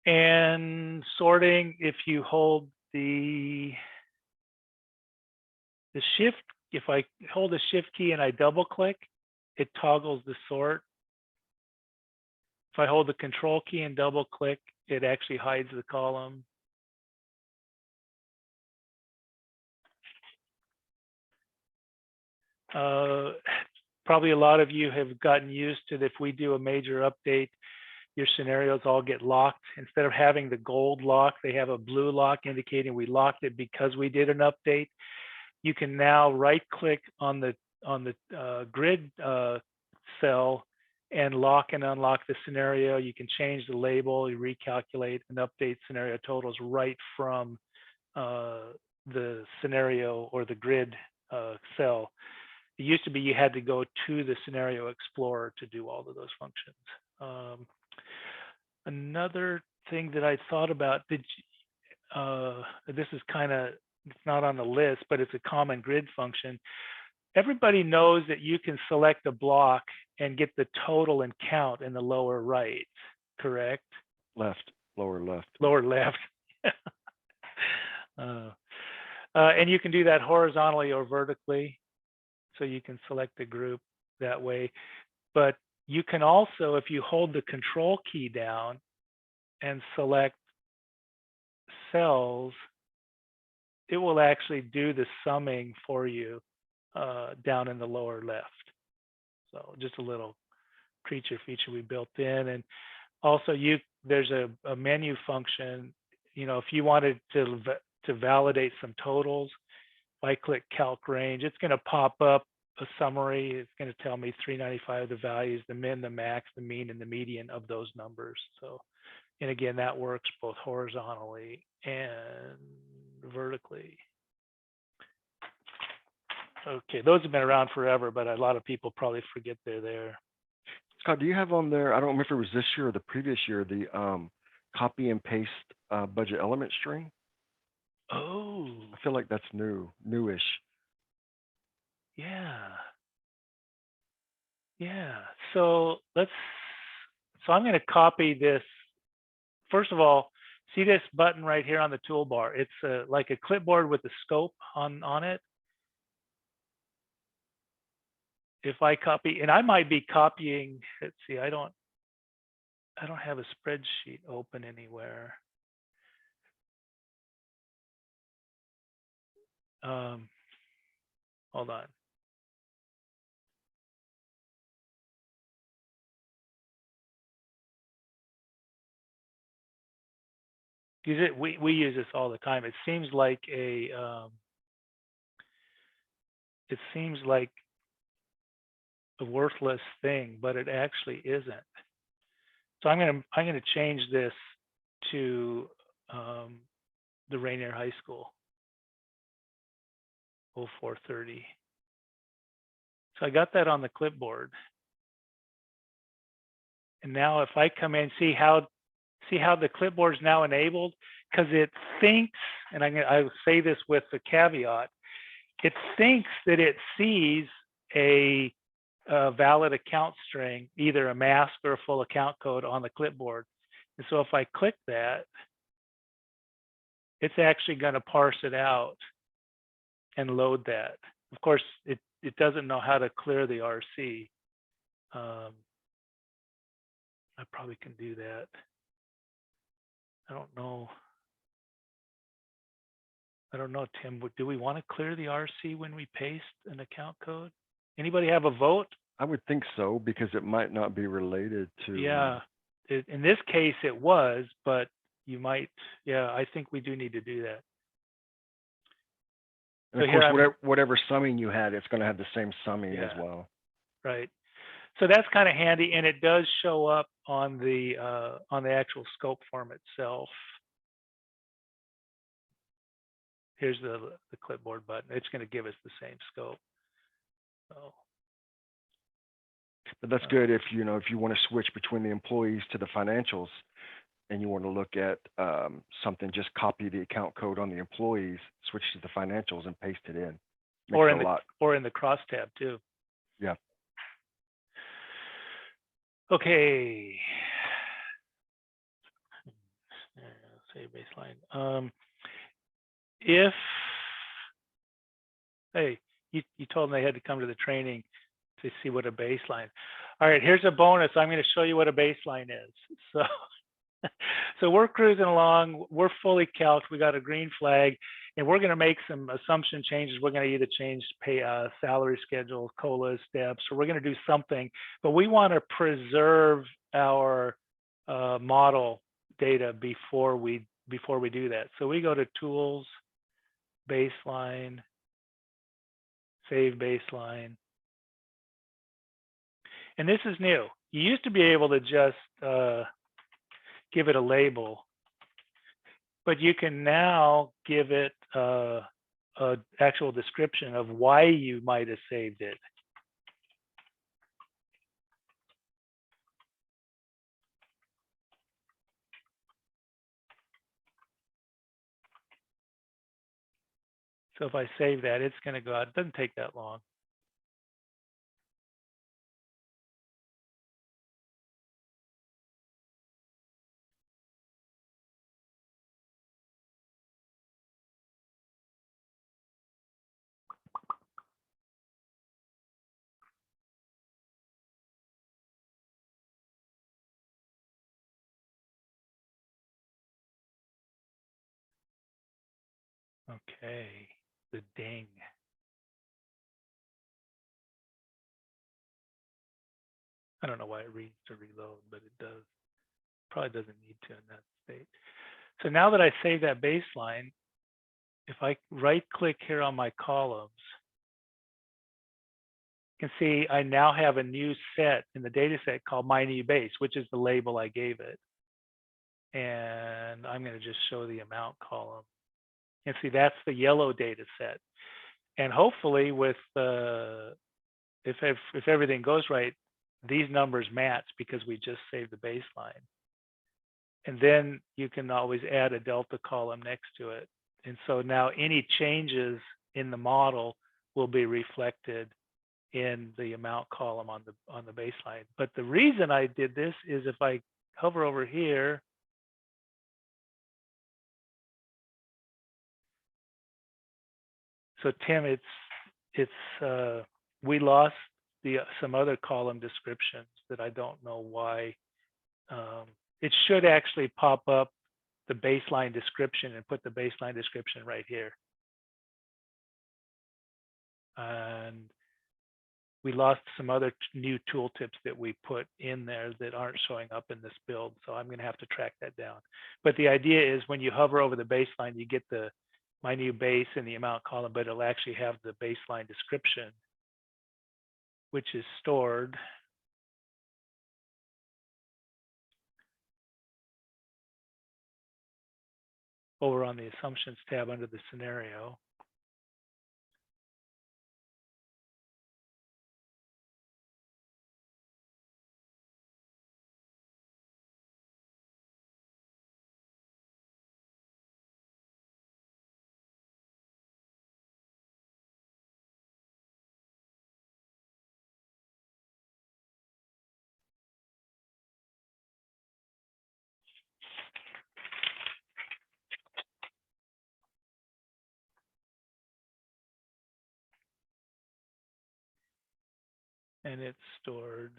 And sorting, if you hold the shift, if I hold the shift key and I double click, it toggles the sort. If I hold the control key and double click, it actually hides the column. Probably a lot of you have gotten used to that. If we do a major update, your scenarios all get locked. Instead of having the gold lock, they have a blue lock indicating we locked it because we did an update. You can now right click on the grid cell and lock and unlock the scenario. You can change the label, you recalculate and update scenario totals right from the scenario or the grid cell. It used to be you had to go to the scenario explorer to do all of those functions. Another thing that I thought about, this is kind of, it's not on the list, but it's a common grid function. Everybody knows that you can select a block and get the total and count in the lower right, correct? Left, lower left. Lower left. And you can do that horizontally or vertically. So you can select a group that way. But you can also, if you hold the control key down and select cells, it will actually do the summing for you down in the lower left. So just a little creature feature we built in. And also there's a menu function, if you wanted to validate some totals, if I click calc range, it's going to pop up a summary. It's going to tell me 395 the values, the min, the max, the mean, and the median of those numbers. So, and again, that works both horizontally and vertically. Okay, those have been around forever, but a lot of people probably forget they're there. Scott, do you have on there, I don't remember if it was this year or the previous year, the copy and paste budget element string? Oh, I feel like that's newish. yeah. Yeah, so I'm going to copy this. First of all, see this button right here on the toolbar? It's like a clipboard with a scope on it. If I copy, and I might be copying, let's see, I don't have a spreadsheet open anywhere. Hold on. We use this all the time. It seems like a worthless thing, but it actually isn't. So I'm gonna change this to the Rainier High School 0430. So I got that on the clipboard. And now if I come in, see how the clipboard is now enabled, because it thinks, and I will say this with the caveat, it thinks that it sees a valid account string, either a mask or a full account code on the clipboard. And so if I click that, it's actually going to parse it out and load that. Of course, it doesn't know how to clear the RC. I probably can do that. I don't know, Tim, do we want to clear the RC when we paste an account code? Anybody have a vote? I would think so, because it might not be related to. Yeah, in this case it was, but you might, yeah, I think we do need to do that. And of course, whatever summing you had, it's going to have the same summing as well. Right. So that's kind of handy, and it does show up on the actual scope form itself. Here's the clipboard button. It's going to give us the same scope. So. But that's good if you want to switch between the employees to the financials, and you want to look at something, just copy the account code on the employees, switch to the financials, and paste it in. Or in the cross tab too. Yeah. Okay. Save baseline. Hey, you told them they had to come to the training to see what a baseline. All right, here's a bonus. I'm going to show you what a baseline is. So we're cruising along. We're fully calc'd. We got a green flag, and we're going to make some assumption changes. We're going to either change salary schedule, COLA steps, or we're going to do something. But we want to preserve our model data before we do that. So we go to Tools, Baseline, Save Baseline. And this is new. you used to be able to just give it a label, but you can now give it a actual description of why you might have saved it. So if I save that, it's going to go out. It doesn't take that long. Okay, the ding. I don't know why it reads to reload, but it does. Probably doesn't need to in that state. So now that I save that baseline, if I right click here on my columns, you can see I now have a new set in the data set called my new base, which is the label I gave it. And I'm going to just show the amount column. And see, that's the yellow data set. And hopefully with if everything goes right, these numbers match because we just saved the baseline. And then you can always add a delta column next to it. And so now any changes in the model will be reflected in the amount column on the baseline. But the reason I did this is if I hover over here, so Tim, we lost some other column descriptions that I don't know why. It should actually pop up the baseline description and put the baseline description right here. And we lost some other new tooltips that we put in there that aren't showing up in this build. So I'm going to have to track that down. But the idea is when you hover over the baseline, you get my new base in the amount column, but it'll actually have the baseline description, which is stored over on the assumptions tab under the scenario. And it's stored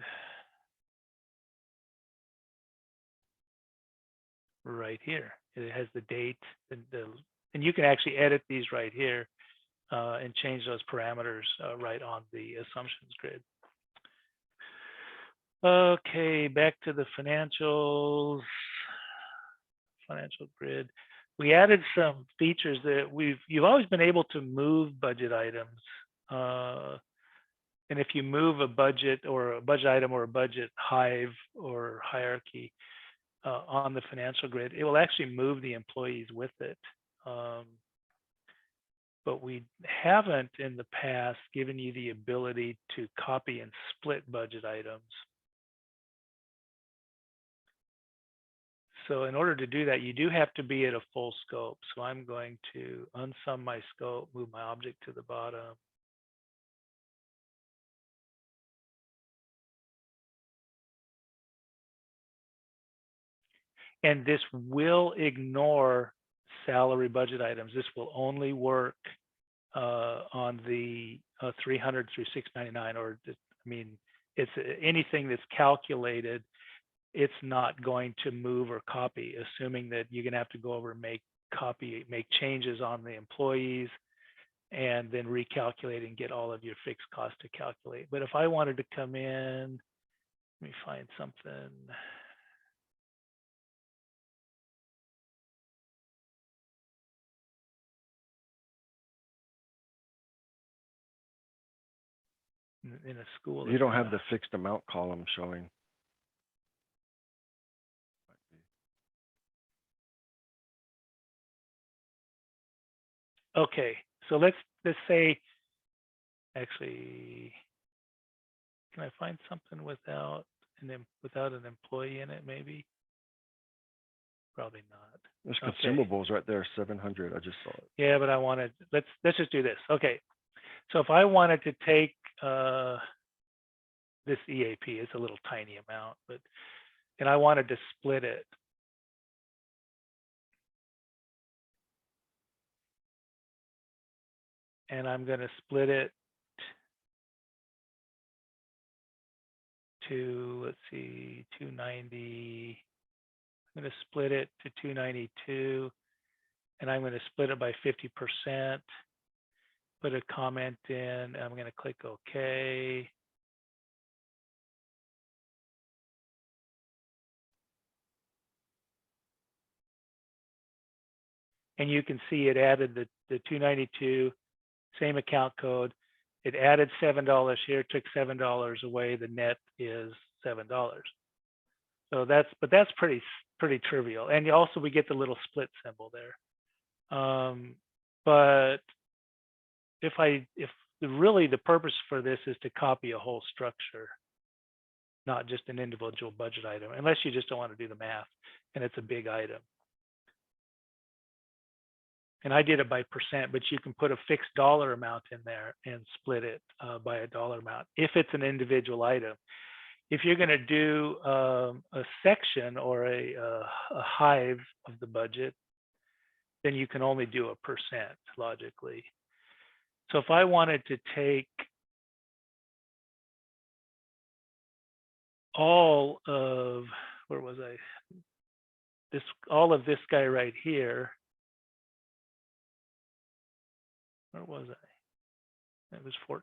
right here. It has the date and you can actually edit these right here and change those parameters right on the assumptions grid. Okay, back to the financial grid. We added some features that you've always been able to move budget items. And if you move a budget item or a budget hive or hierarchy on the financial grid, it will actually move the employees with it. But we haven't in the past given you the ability to copy and split budget items. So in order to do that, you do have to be at a full scope. So I'm going to unsum my scope, move my object to the bottom. And this will ignore salary budget items. This will only work on the 300 through 699, or I mean, it's anything that's calculated. It's not going to move or copy, assuming that you're going to have to go over and make changes on the employees and then recalculate and get all of your fixed costs to calculate. But if I wanted to come in, let me find something. In a school. You don't have the fixed amount column showing. Okay, so let's say, actually, can I find something without without an employee in it? Maybe. Probably not. There's Okay. consumables right there, 700. I just saw it. Yeah, but I wanted, let's just do this. Okay. So if I wanted to take this EAP, it's a little tiny amount, but, and I wanted to split it. And I'm going to split it to, let's see, 290. I'm going to split it to 292, and I'm going to split it by 50%. Put a comment in. I'm going to click OK. And you can see it added the 292, same account code. It added $7 here, took $7 away. The net is $7. So that's pretty trivial. And also we get the little split symbol there. But if really the purpose for this is to copy a whole structure, not just an individual budget item, unless you just don't want to do the math and it's a big item. And I did it by percent, but you can put a fixed dollar amount in there and split it by a dollar amount if it's an individual item. If you're going to do a section or a hive of the budget, then you can only do a percent logically. So if I wanted to take all of, where was I? All of this guy right here. Where was I? It was $14.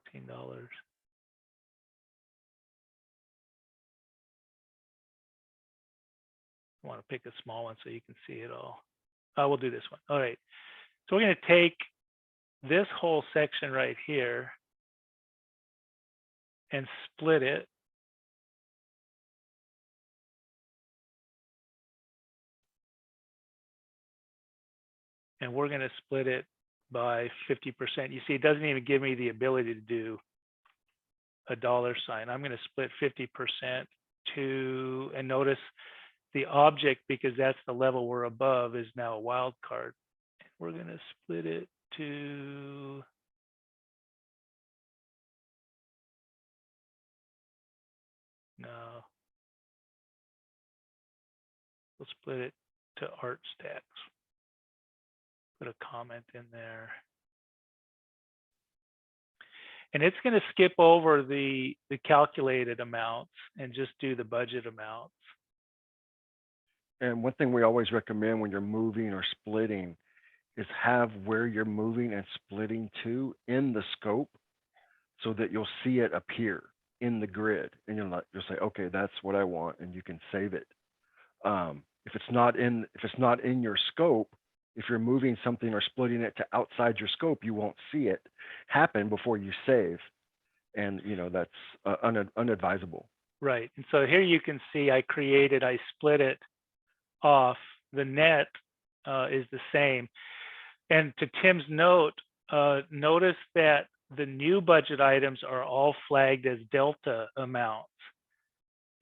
I want to pick a small one so you can see it all. We'll do this one. All right. So we're going to take this whole section right here and split it. And we're going to split it by 50%. You see, it doesn't even give me the ability to do a dollar sign. I'm going to split 50% to, and notice the object, because that's the level we're above, is now a wild card. We're going to split it to, no, we'll split it to art stacks. Put a comment in there. And it's going to skip over the calculated amounts and just do the budget amounts. And one thing we always recommend when you're moving or splitting is have where you're moving and splitting to in the scope so that you'll see it appear in the grid, and you'll say, okay, that's what I want, and you can save it. If it's not in your scope, if you're moving something or splitting it to outside your scope, you won't see it happen before you save, and that's unadvisable. Right. And so here you can see I split it off. The net is the same. And to Tim's note, notice that the new budget items are all flagged as delta amounts.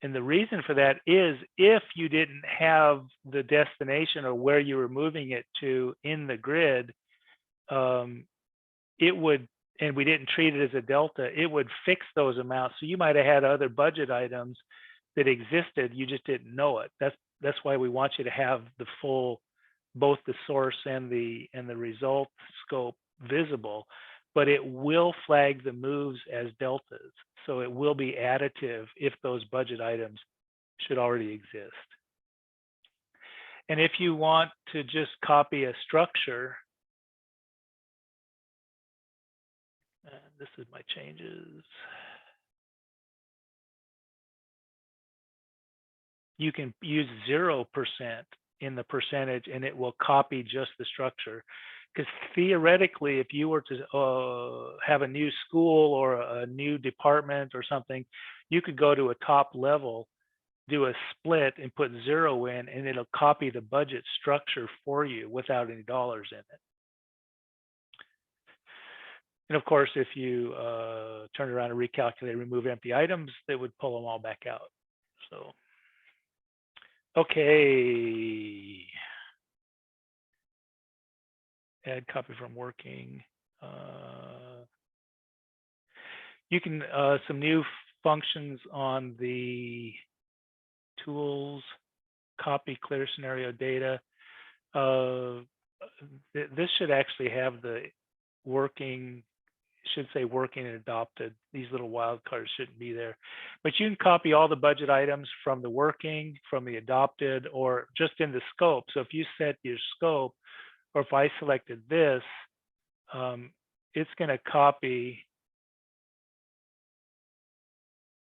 And the reason for that is if you didn't have the destination or where you were moving it to in the grid, it would, and we didn't treat it as a delta, it would fix those amounts. So you might have had other budget items that existed, you just didn't know it. That's why we want you to have the full, both the source and the result scope visible, but it will flag the moves as deltas. So it will be additive if those budget items should already exist. And if you want to just copy a structure, and this is my changes. You can use 0% in the percentage and it will copy just the structure. Because theoretically, if you were to have a new school or a new department or something, you could go to a top level, do a split and put 0 in, and it'll copy the budget structure for you without any dollars in it. And of course, if you turn around and recalculate, remove empty items, they would pull them all back out. So, okay. Add copy from working. You can, some new functions on the tools, copy clear scenario data. This should actually have the working, should say working and adopted. These little wildcards shouldn't be there, but you can copy all the budget items from the working, from the adopted, or just in the scope. So if you set your scope, or if I selected this, it's going to copy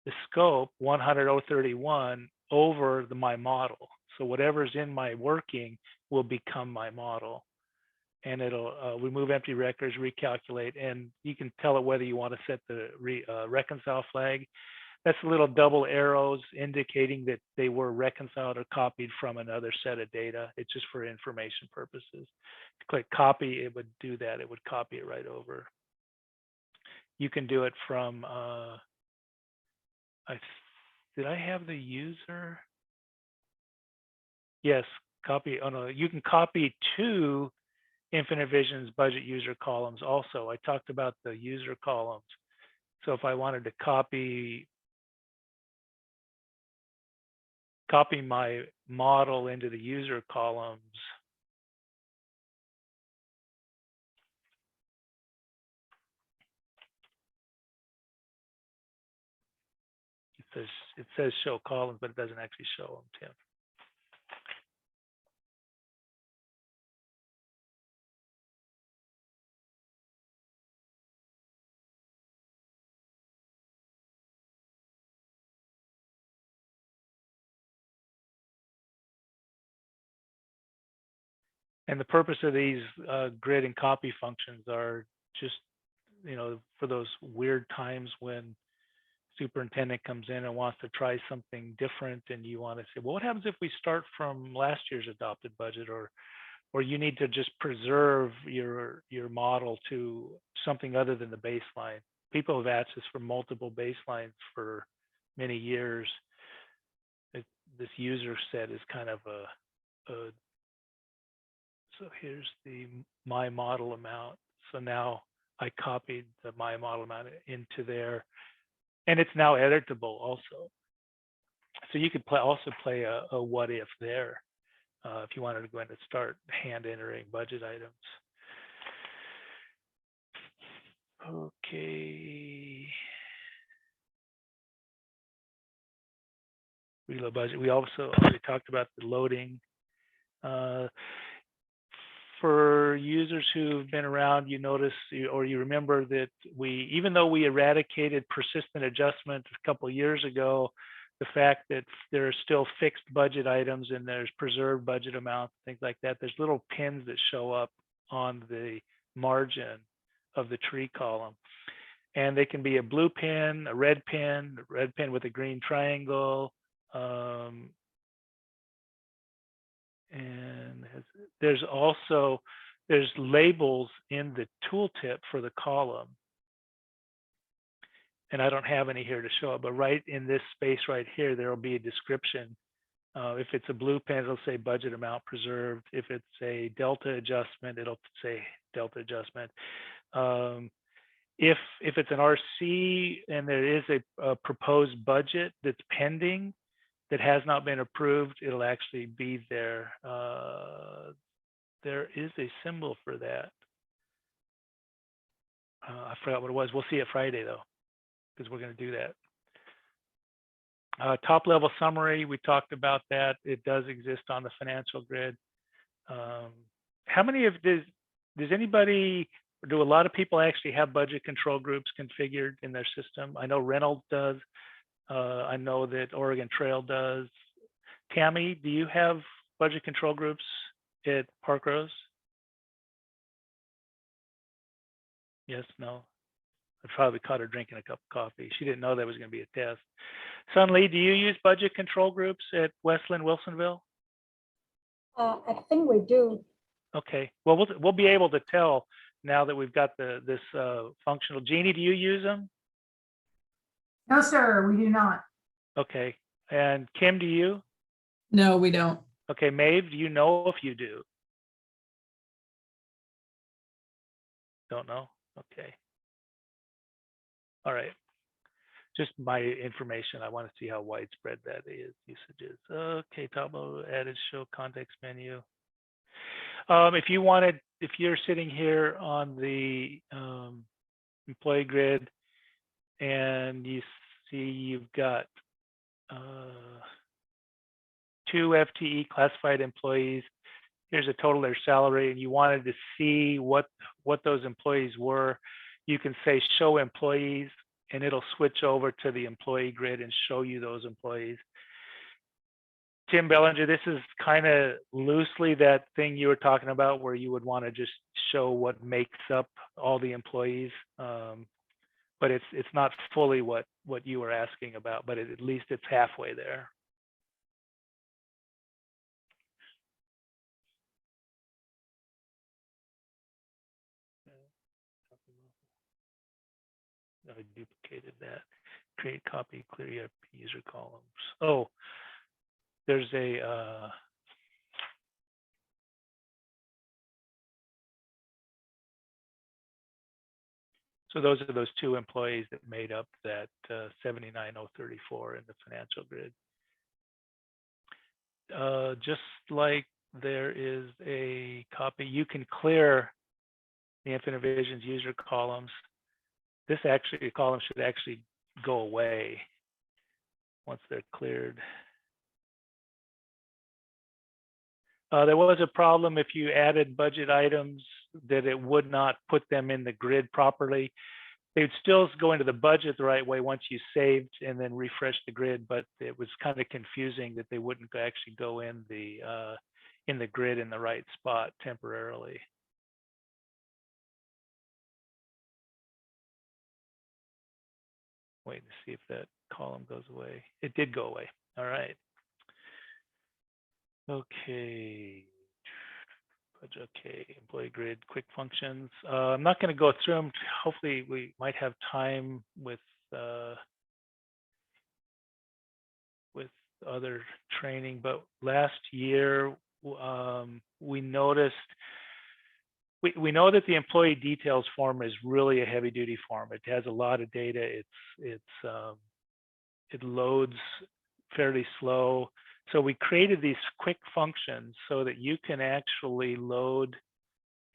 the scope 100.031 over my model. So whatever's in my working will become my model, and it'll remove empty records, recalculate, and you can tell it whether you want to set the reconcile flag. That's the little double arrows indicating that they were reconciled or copied from another set of data. It's just for information purposes. Click copy, it would do that. It would copy it right over. You can do it from, did I have the user? Yes, copy. Oh no, you can copy to Infinite Vision's budget user columns also. I talked about the user columns. So if I wanted to copy my model into the user columns, it says show columns, but it doesn't actually show them, Tim. And the purpose of these grid and copy functions are just, for those weird times when superintendent comes in and wants to try something different, and you want to say, well, what happens if we start from last year's adopted budget, or you need to just preserve your model to something other than the baseline. People have asked us for multiple baselines for many years. This user set is kind of so here's the my model amount. So now I copied the my model amount into there, and it's now editable also. So you could also play a what if there if you wanted to go in and start hand entering budget items. Okay. Reload budget. We also already talked about the loading. For users who've been around, you notice or you remember that even though we eradicated persistent adjustment a couple of years ago, the fact that there are still fixed budget items and there's preserved budget amounts, things like that, there's little pins that show up on the margin of the tree column. And they can be a blue pin, a red pin with a green triangle. And there's labels in the tooltip for the column. And I don't have any here to show it, but right in this space right here, there will be a description. If it's a blue pen, it'll say budget amount preserved. If it's a delta adjustment, it'll say delta adjustment. If it's an RC and there is a proposed budget that's pending, that has not been approved, it'll actually be there. There is a symbol for that. I forgot what it was. We'll see it Friday though, because we're going to do that. Top level summary, we talked about that. It does exist on the financial grid. How many of does anybody, do a lot of people actually have budget control groups configured in their system? I know Reynolds does. I know that Oregon Trail does. Tammy, do you have budget control groups at Park Rose? Yes, no. I probably caught her drinking a cup of coffee. She didn't know that was going to be a test. Sun Lee, do you use budget control groups at Westland, Wilsonville? I think we do. Okay. Well, we'll be able to tell now that we've got this functional. Jeannie, do you use them? No, sir, we do not. Okay. And Kim, do you? No, we don't. Okay, Maeve, do you know if you do? Don't know? Okay. All right. Just my information. I want to see how widespread that is, usage is. Okay, top of added show context menu. If you're sitting here on the employee grid and you see you've got 2 FTE classified employees, here's a total their salary, and you wanted to see what those employees were, you can say show employees, and it'll switch over to the employee grid and show you those employees. Tim Bellinger, this is kind of loosely that thing you were talking about where you would want to just show what makes up all the employees. But it's not fully what you were asking about, but at least it's halfway there. I duplicated that. Create copy, clear ERP user columns. Oh, there's a so those are those 2 employees that made up that 79034 in the financial grid. Just like there is a copy, you can clear the Infinite Visions user columns. This column should actually go away once they're cleared. There was a problem if you added budget items that it would not put them in the grid properly. They would still go into the budget the right way once you saved and then refresh the grid, but it was kind of confusing that they wouldn't actually go in the grid in the right spot temporarily. Waiting to see if that column goes away. It did go away. All right. Okay. Okay, employee grid, quick functions. I'm not going to go through them. Hopefully we might have time with other training, but last year we noticed, we know that the employee details form is really a heavy duty form. It has a lot of data. It loads fairly slow. So we created these quick functions so that you can actually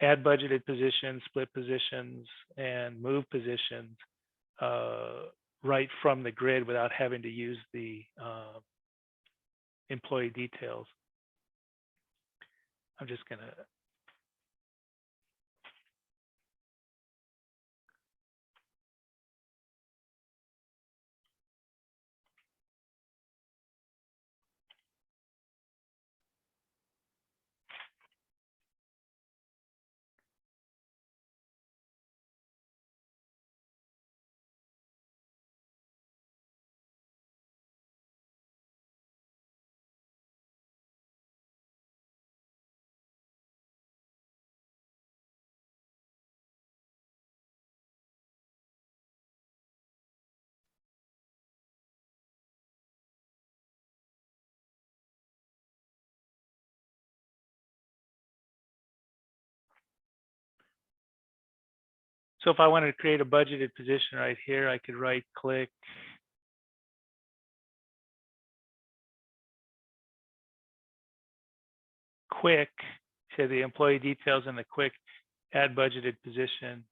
add budgeted positions, split positions, and move positions right from the grid without having to use the employee details. I'm just gonna So if I wanted to create a budgeted position right here, I could right click, quick to the employee details and the quick add budgeted position.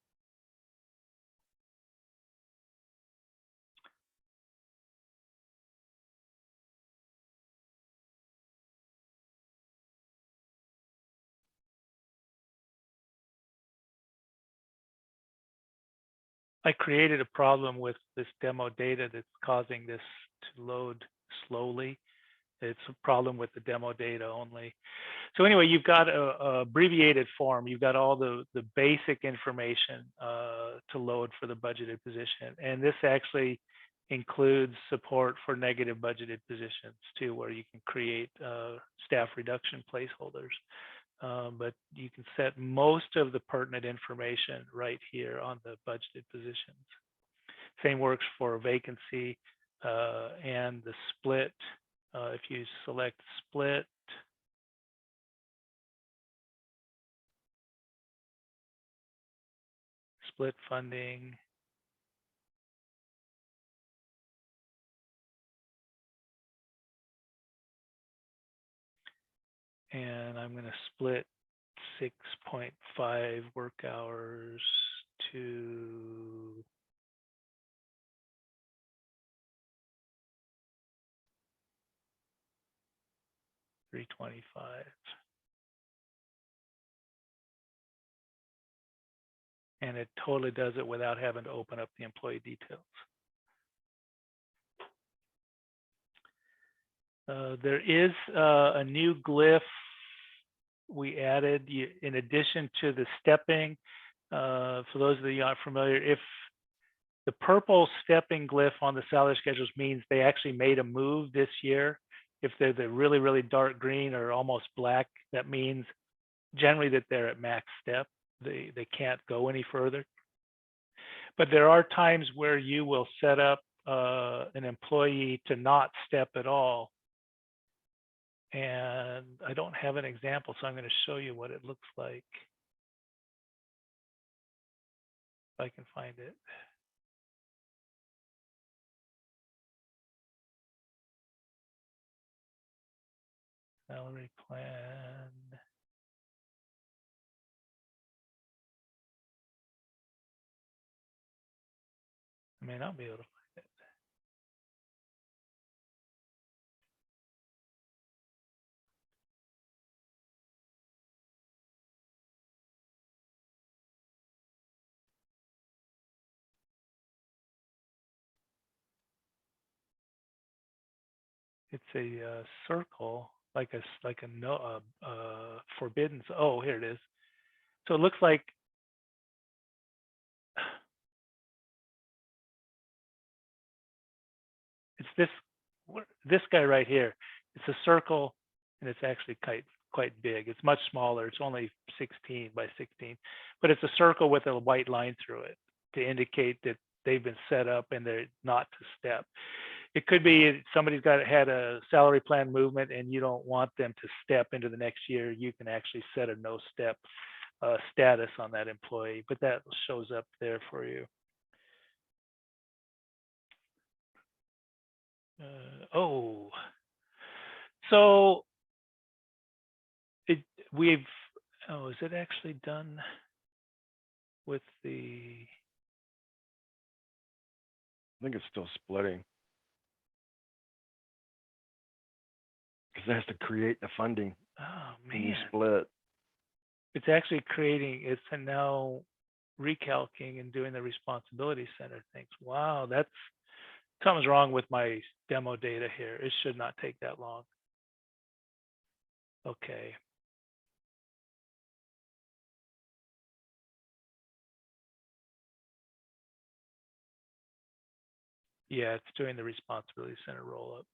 I created a problem with this demo data that's causing this to load slowly. It's a problem with the demo data only. So anyway, you've got a abbreviated form. You've got all the basic information to load for the budgeted position. And this actually includes support for negative budgeted positions too, where you can create staff reduction placeholders. but you can set most of the pertinent information right here on the budgeted positions. Same works for vacancy and the split. If you select split, split funding, and I'm going to split 6.5 work hours to 325. And it totally does it without having to open up the employee details. There is a new glyph we added in addition to the stepping. For those of you not familiar, if the purple stepping glyph on the salary schedules means they actually made a move this year. If they're the really, really dark green or almost black, that means generally that they're at max step. They can't go any further. But there are times where you will set up an employee to not step at all. And I don't have an example, so I'm going to show you what it looks like. If I can find it. Salary plan. I may not be able to find it. It's a circle, like a no forbidden. Oh, here it is. So it looks like it's this guy right here. It's a circle, and it's actually quite big. It's much smaller. It's only 16 by 16, but it's a circle with a white line through it to indicate that they've been set up and they're not to step. It could be somebody's had a salary plan movement and you don't want them to step into the next year. You can actually set a no step status on that employee, but that shows up there for you. So is it actually done with the? I think it's still splitting. Because it has to create the funding Oh when you man, split. it's actually creating. It's now recalcing and doing the responsibility center things. Wow, that's something's wrong with my demo data here. It should not take that long. Okay. Yeah, it's doing the responsibility center roll up.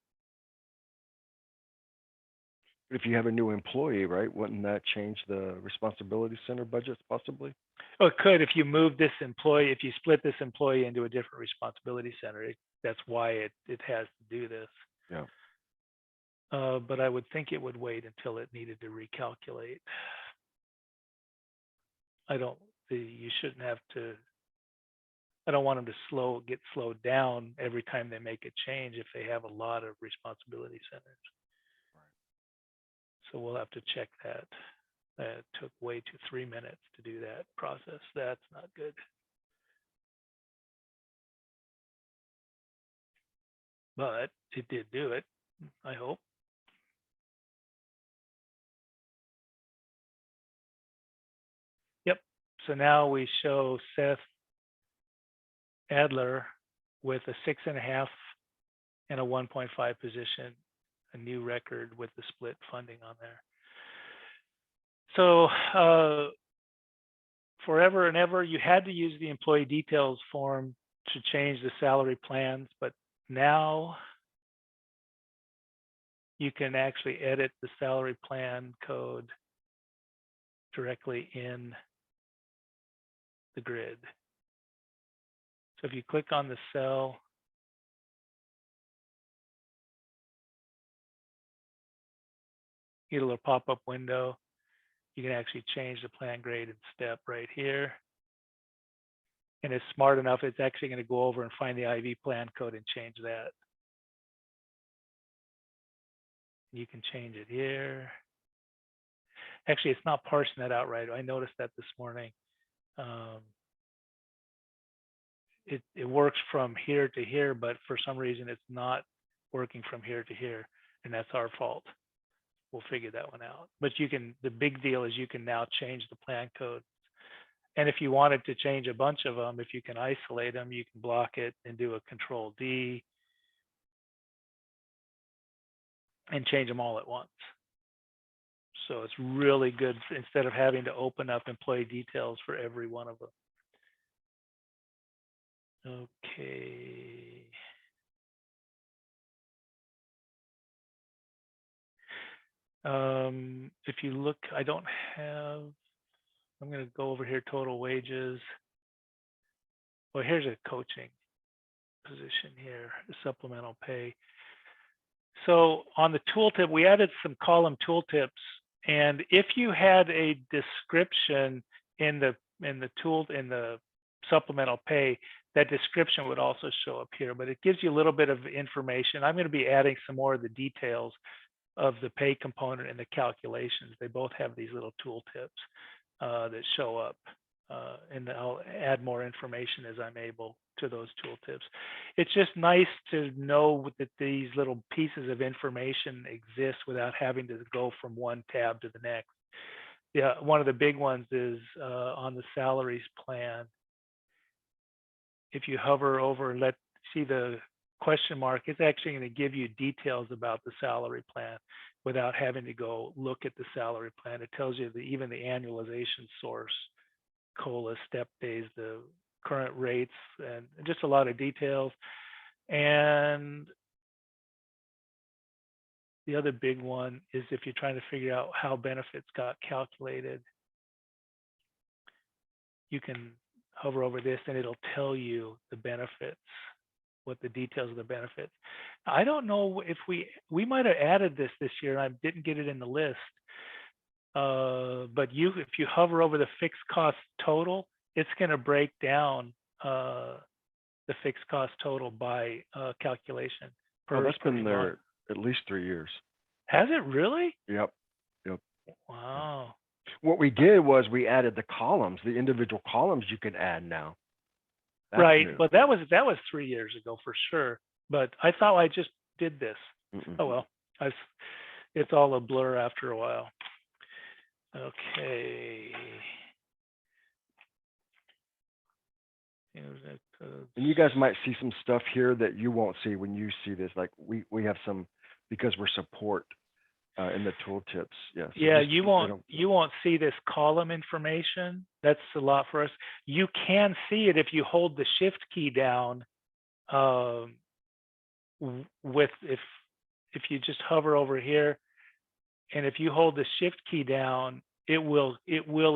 If you have a new employee, right, wouldn't that change the responsibility center budgets possibly? Oh, it could if you move this employee, if you split this employee into a different responsibility center. That's why it has to do this. Yeah. But I would think it would wait until it needed to recalculate. You shouldn't have to. I don't want them to get slowed down every time they make a change if they have a lot of responsibility centers. So we'll have to check that. That took way 3 minutes to do that process. That's not good. But it did do it, I hope. Yep. So now we show Seth Adler with a 6.5 and a 1.5 position, a new record with the split funding on there. So forever and ever, you had to use the employee details form to change the salary plans, but now you can actually edit the salary plan code directly in the grid. So if you click on the cell, you get a little pop-up window. You can actually change the plan grade and step right here. And it's smart enough, it's actually going to go over and find the IV plan code and change that. You can change it here. Actually, it's not parsing that out right. I noticed that this morning. It works from here to here, but for some reason it's not working from here to here, and that's our fault. We'll figure that one out. But you can, the big deal is you can now change the plan code. And if you wanted to change a bunch of them, if you can isolate them, you can block it and do a Control D and change them all at once. So it's really good instead of having to open up employee details for every one of them. Okay. If you look, I don't have, I'm going to go over here, total wages. Well, here's a coaching position here, the supplemental pay. So on the tooltip, we added some column tooltips. And if you had a description in the supplemental pay, that description would also show up here, but it gives you a little bit of information. I'm going to be adding some more of the details of the pay component and the calculations. They both have these little tooltips that show up, and I'll add more information as I'm able to those tooltips. It's just nice to know that these little pieces of information exist without having to go from one tab to the next. Yeah, one of the big ones is on the salaries plan. If you hover over and see the question mark, it's actually going to give you details about the salary plan without having to go look at the salary plan. It tells you even the annualization source, COLA, step days, the current rates, and just a lot of details. And the other big one is if you're trying to figure out how benefits got calculated, you can hover over this and it'll tell you the benefits, what the details of the benefits. I don't know if we might have added this year. I didn't get it in the list. But if you hover over the fixed cost total, it's going to break down the fixed cost total by calculation. Oh, that's been there at least 3 years. Has it really? Yep. Wow. What we did was we added the columns, the individual columns you can add now. That's right. new. But that was 3 years ago for sure. But I thought I just did this. Oh well, it's all a blur after a while. Okay. And you guys might see some stuff here that you won't see when you see this. Like we have some, because we're support in the tooltips. Yes. Yeah, you won't see this column information. That's a lot for us. You can see it if you hold the shift key down. If you just hover over here, and if you hold the shift key down, it will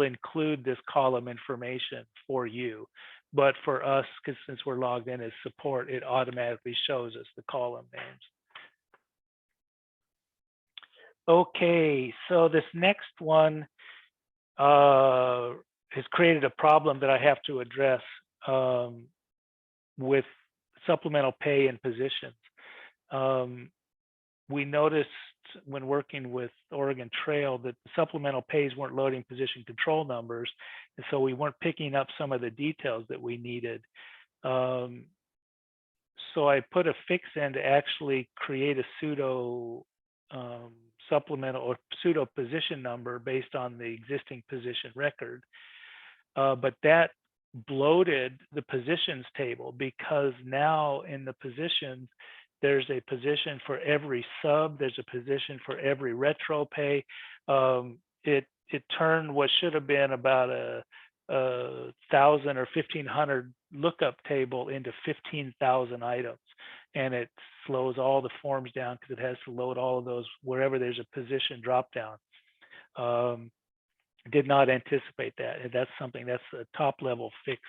include this column information for you. But for us, because since we're logged in as support, it automatically shows us the column names. Okay, so this next one has created a problem that I have to address with supplemental pay and positions. We noticed when working with Oregon Trail that the supplemental pays weren't loading position control numbers, and so we weren't picking up some of the details that we needed. So I put a fix in to actually create a pseudo supplemental or pseudo position number based on the existing position record. But that bloated the positions table, because now in the positions, there's a position for every sub, there's a position for every retro pay. It turned what should have been about a 1,000 or 1,500 lookup table into 15,000 items. And it slows all the forms down because it has to load all of those wherever there's a position drop down. did not anticipate that. And that's something that's a top level fix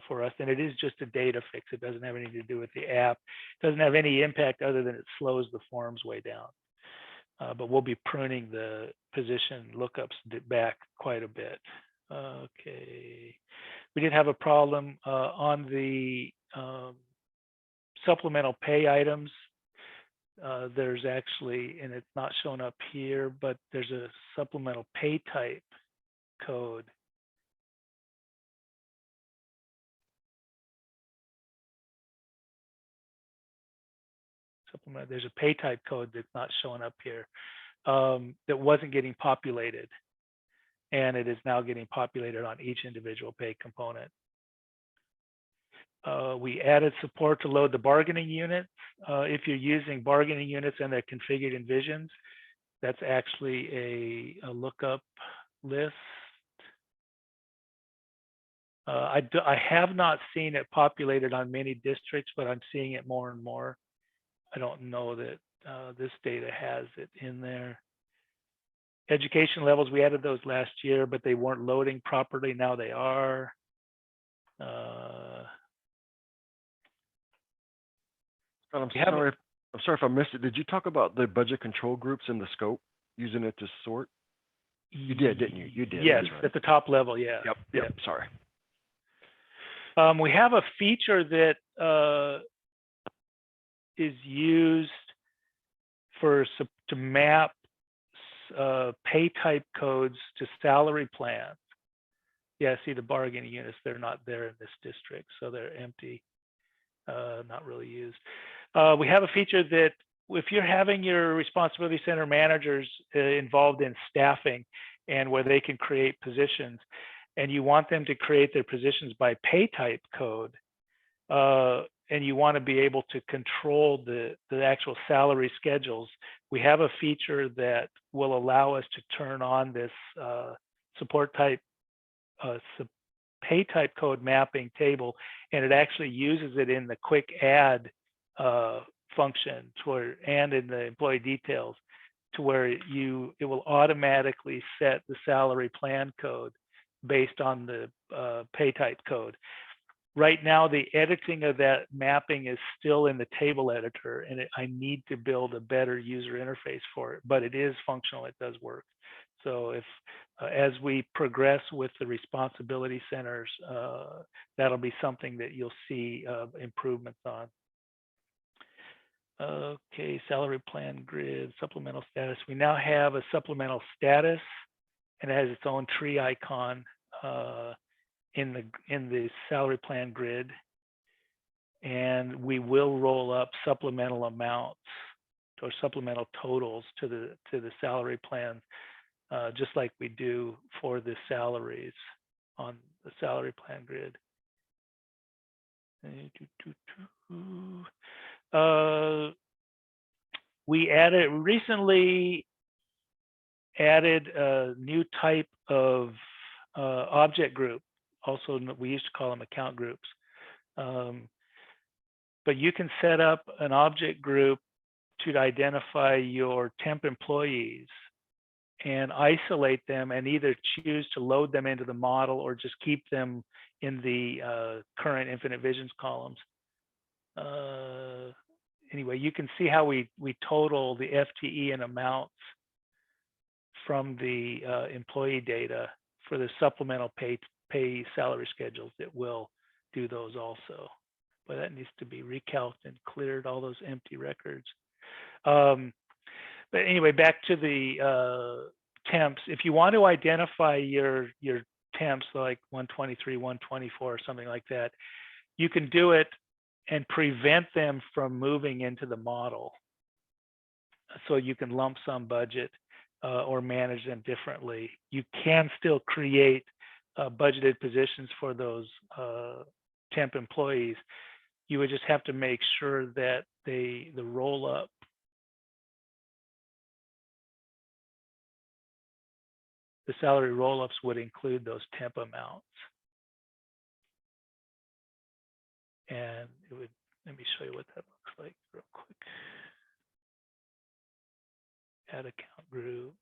for us. And it is just a data fix. It doesn't have anything to do with the app. It doesn't have any impact other than it slows the forms way down. But we'll be pruning the position lookups back quite a bit. Okay. We did have a problem on the supplemental pay items. There's actually, and it's not shown up here, but there's a supplemental pay type code. There's a pay type code that's not showing up here that wasn't getting populated. And it is now getting populated on each individual pay component. We added support to load the bargaining units. If you're using bargaining units and they're configured in Visions, that's actually a lookup list. I have not seen it populated on many districts, but I'm seeing it more and more. I don't know that this data has it in there. Education levels, we added those last year, but they weren't loading properly. Now they are. I'm sorry if I missed it. Did you talk about the budget control groups in the scope, using it to sort? You did, didn't you? You did. Yes, that's right. at the top level, yeah. Yep. Sorry. We have a feature that is used to map pay type codes to salary plans. Yeah, see the bargaining units, they're not there in this district, so they're empty, not really used. We have a feature that if you're having your responsibility center managers involved in staffing and where they can create positions, and you want them to create their positions by pay type code, and you want to be able to control the actual salary schedules, we have a feature that will allow us to turn on this support type, pay type code mapping table, and it actually uses it in the quick add function and in the employee details to where it will automatically set the salary plan code based on the pay type code. Right now, the editing of that mapping is still in the table editor, and I need to build a better user interface for it, but it is functional, it does work. So if as we progress with the responsibility centers, that'll be something that you'll see improvements on. Okay, salary plan grid, supplemental status. We now have a supplemental status, and it has its own tree icon in the salary plan grid, and we will roll up supplemental amounts or supplemental totals to the salary plan, just like we do for the salaries on the salary plan grid. We recently added a new type of object group. Also, we used to call them account groups. But you can set up an object group to identify your temp employees and isolate them and either choose to load them into the model or just keep them in the current Infinite Visions columns. Anyway, you can see how we total the FTE and amounts from the employee data for the supplemental pay salary schedules. That will do those also, but that needs to be recalced and cleared, all those empty records. But anyway, back to the temps. If you want to identify your temps like 123, 124, or something like that, you can do it and prevent them from moving into the model. So you can lump sum budget or manage them differently. You can still create budgeted positions for those temp employees. You would just have to make sure that the roll up the salary roll-ups would include those temp amounts. And it would, let me show you what that looks like real quick. Add account group.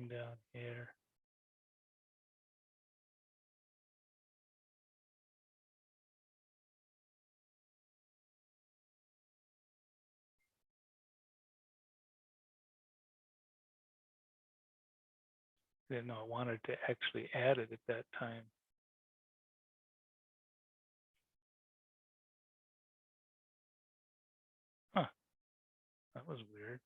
Come down here. Didn't know I wanted to actually add it at that time. Huh, that was weird.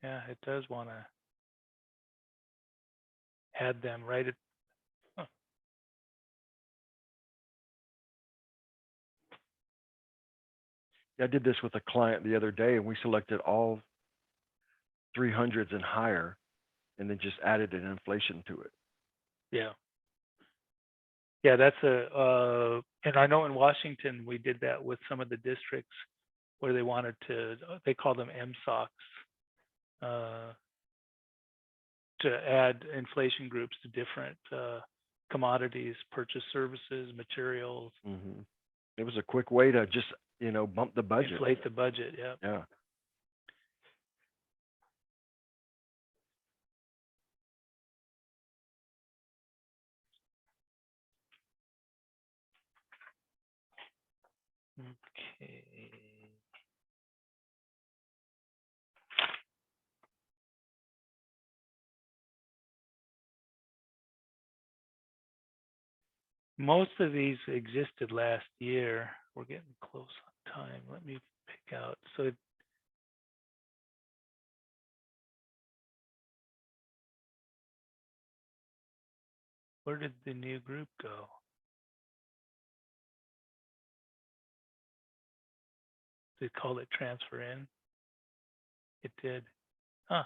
Yeah, it does want to add them right at. Huh. Yeah, I did this with a client the other day, and we selected all 300s and higher, and then just added an inflation to it. Yeah. Yeah, that's and I know in Washington, we did that with some of the districts where they wanted to, they call them MSOCs, to add inflation groups to different commodities, purchase services, materials, Hmm. It was a quick way to just, bump the budget. inflate the budget. Yeah. Yeah. Okay. Most of these existed last year. We're getting close on time. Let me pick out. So where did the new group go? They called it transfer in. It did. Huh.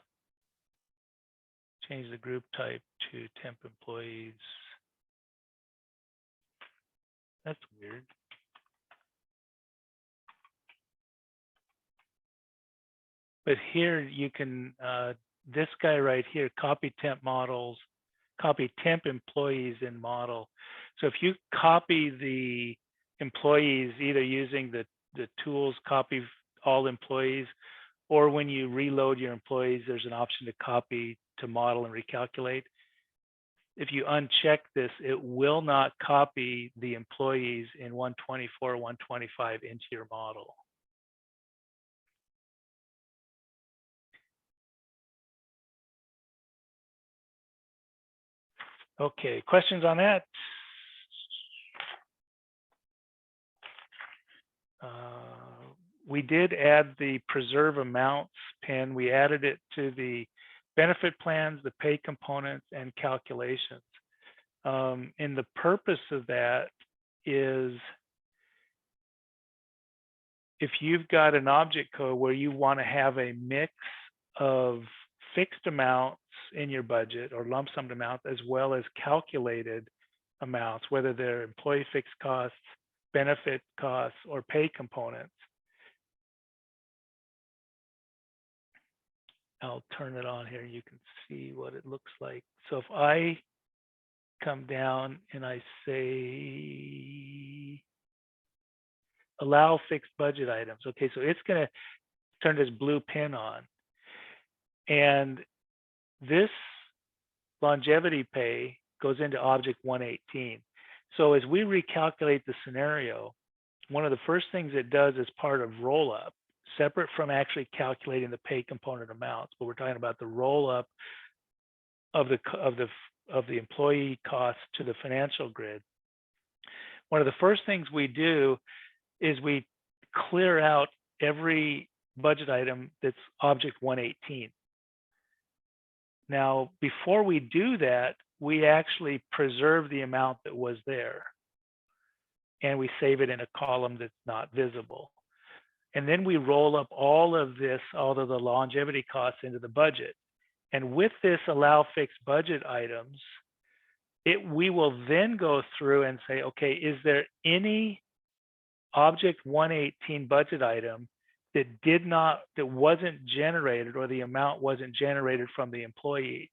Change the group type to temp employees. That's weird. But here you can, this guy right here, copy temp models, copy temp employees in model. So if you copy the employees, either using the tools, copy all employees, or when you reload your employees, there's an option to copy to model and recalculate. If you uncheck this, it will not copy the employees in 124, 125 into your model. Okay, questions on that? We did add the preserve amounts pin. We added it to the benefit plans, the pay components, and calculations. And the purpose of that is if you've got an object code where you want to have a mix of fixed amounts in your budget or lump sum amounts, as well as calculated amounts, whether they're employee fixed costs, benefit costs, or pay components. I'll turn it on here. You can see what it looks like. So if I come down and I say, allow fixed budget items. Okay, so it's going to turn this blue pin on. And this longevity pay goes into object 118. So as we recalculate the scenario, one of the first things it does as part of roll up, separate from actually calculating the pay component amounts, but we're talking about the roll up of the employee costs to the financial grid. One of the first things we do is we clear out every budget item that's object 118. Now, before we do that, we actually preserve the amount that was there, and we save it in a column that's not visible. And then we roll up all of this, all of the longevity costs into the budget. And with this allow fixed budget items, we will then go through and say, okay, is there any Object 118 budget item that wasn't generated, or the amount wasn't generated from the employees?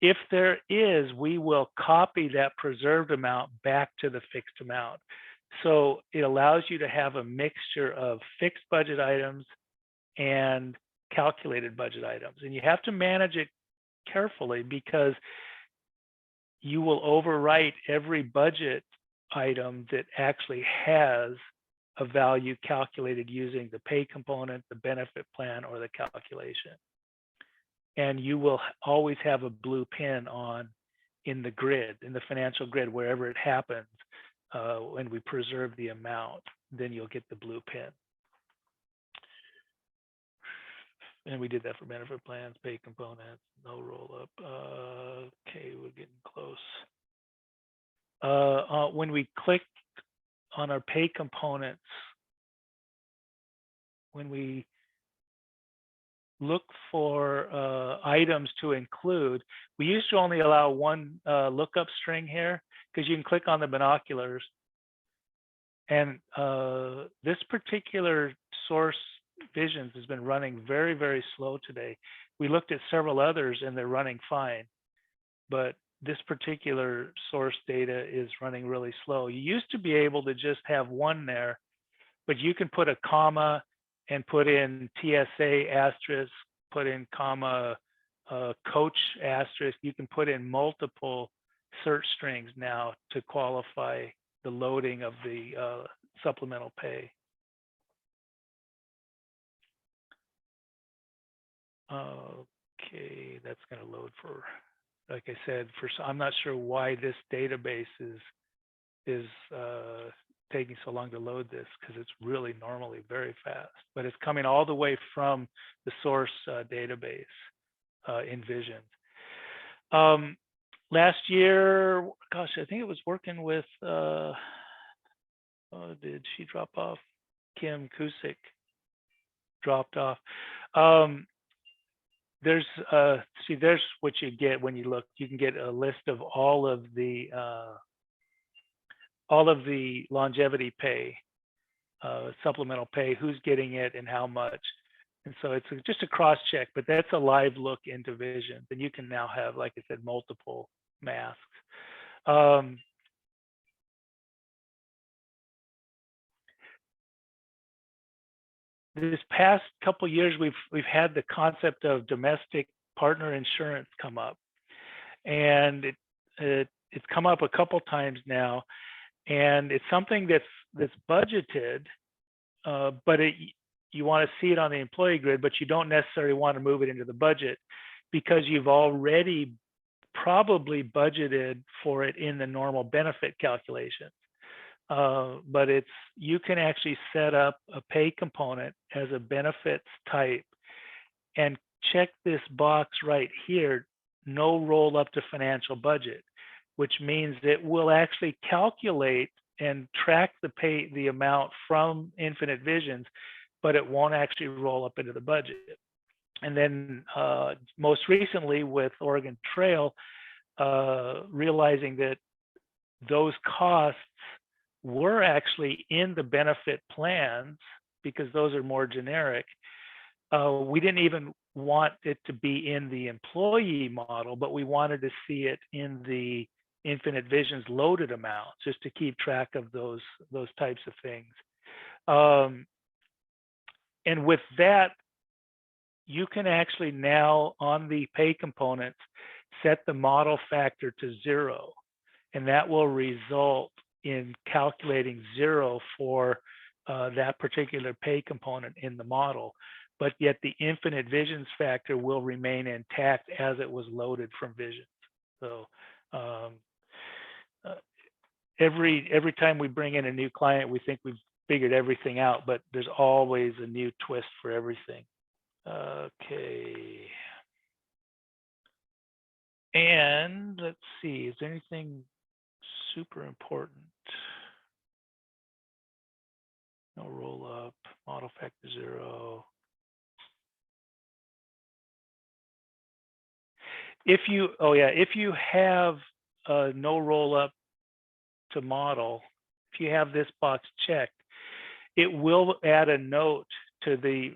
If there is, we will copy that preserved amount back to the fixed amount. So it allows you to have a mixture of fixed budget items and calculated budget items. And you have to manage it carefully, because you will overwrite every budget item that actually has a value calculated using the pay component, the benefit plan, or the calculation. And you will always have a blue pin on in the grid, in the financial grid, wherever it happens. When we preserve the amount, then you'll get the blue pin. And we did that for benefit plans, pay components, no roll up. Okay, we're getting close. When we click on our pay components, when we look for items to include, we used to only allow one lookup string here, because you can click on the binoculars. And this particular source Visions has been running very, very slow today. We looked at several others and they're running fine, but this particular source data is running really slow. You used to be able to just have one there, but you can put a comma and put in TSA asterisk, put in comma, coach asterisk. You can put in multiple search strings now to qualify the loading of the supplemental pay. Okay, that's going to load for, like I said, I'm not sure why this database is taking so long to load this, because it's really normally very fast, but it's coming all the way from the source database in Visions. Last year, gosh, I think it was working with, did she drop off? Kim Kusick dropped off. There's what you get when you look. You can get a list of all of the longevity pay, supplemental pay, who's getting it and how much. And so it's just a cross check, but that's a live look into Visions. And you can now have, like I said, multiple masks. This past couple of years, we've had the concept of domestic partner insurance come up, and it's come up a couple times now, and it's something that's budgeted, but you want to see it on the employee grid, but you don't necessarily want to move it into the budget, because you've already probably budgeted for it in the normal benefit calculation. But you can actually set up a pay component as a benefits type and check this box right here, no roll up to financial budget, which means it will actually calculate and track the amount from Infinite Visions, but it won't actually roll up into the budget. And then most recently with Oregon Trail, realizing that those costs were actually in the benefit plans, because those are more generic. We didn't even want it to be in the employee model, but we wanted to see it in the Infinite Visions loaded amount, just to keep track of those types of things. And with that, you can actually now on the pay components set the model factor to 0, and that will result in calculating 0 for that particular pay component in the model, but yet the Infinite Visions factor will remain intact as it was loaded from Visions. So every time we bring in a new client, we think we've figured everything out, but there's always a new twist for everything. Okay. And let's see, is there anything super important? No roll up, model factor 0. If you have no roll up to model, if you have this box checked, it will add a note to the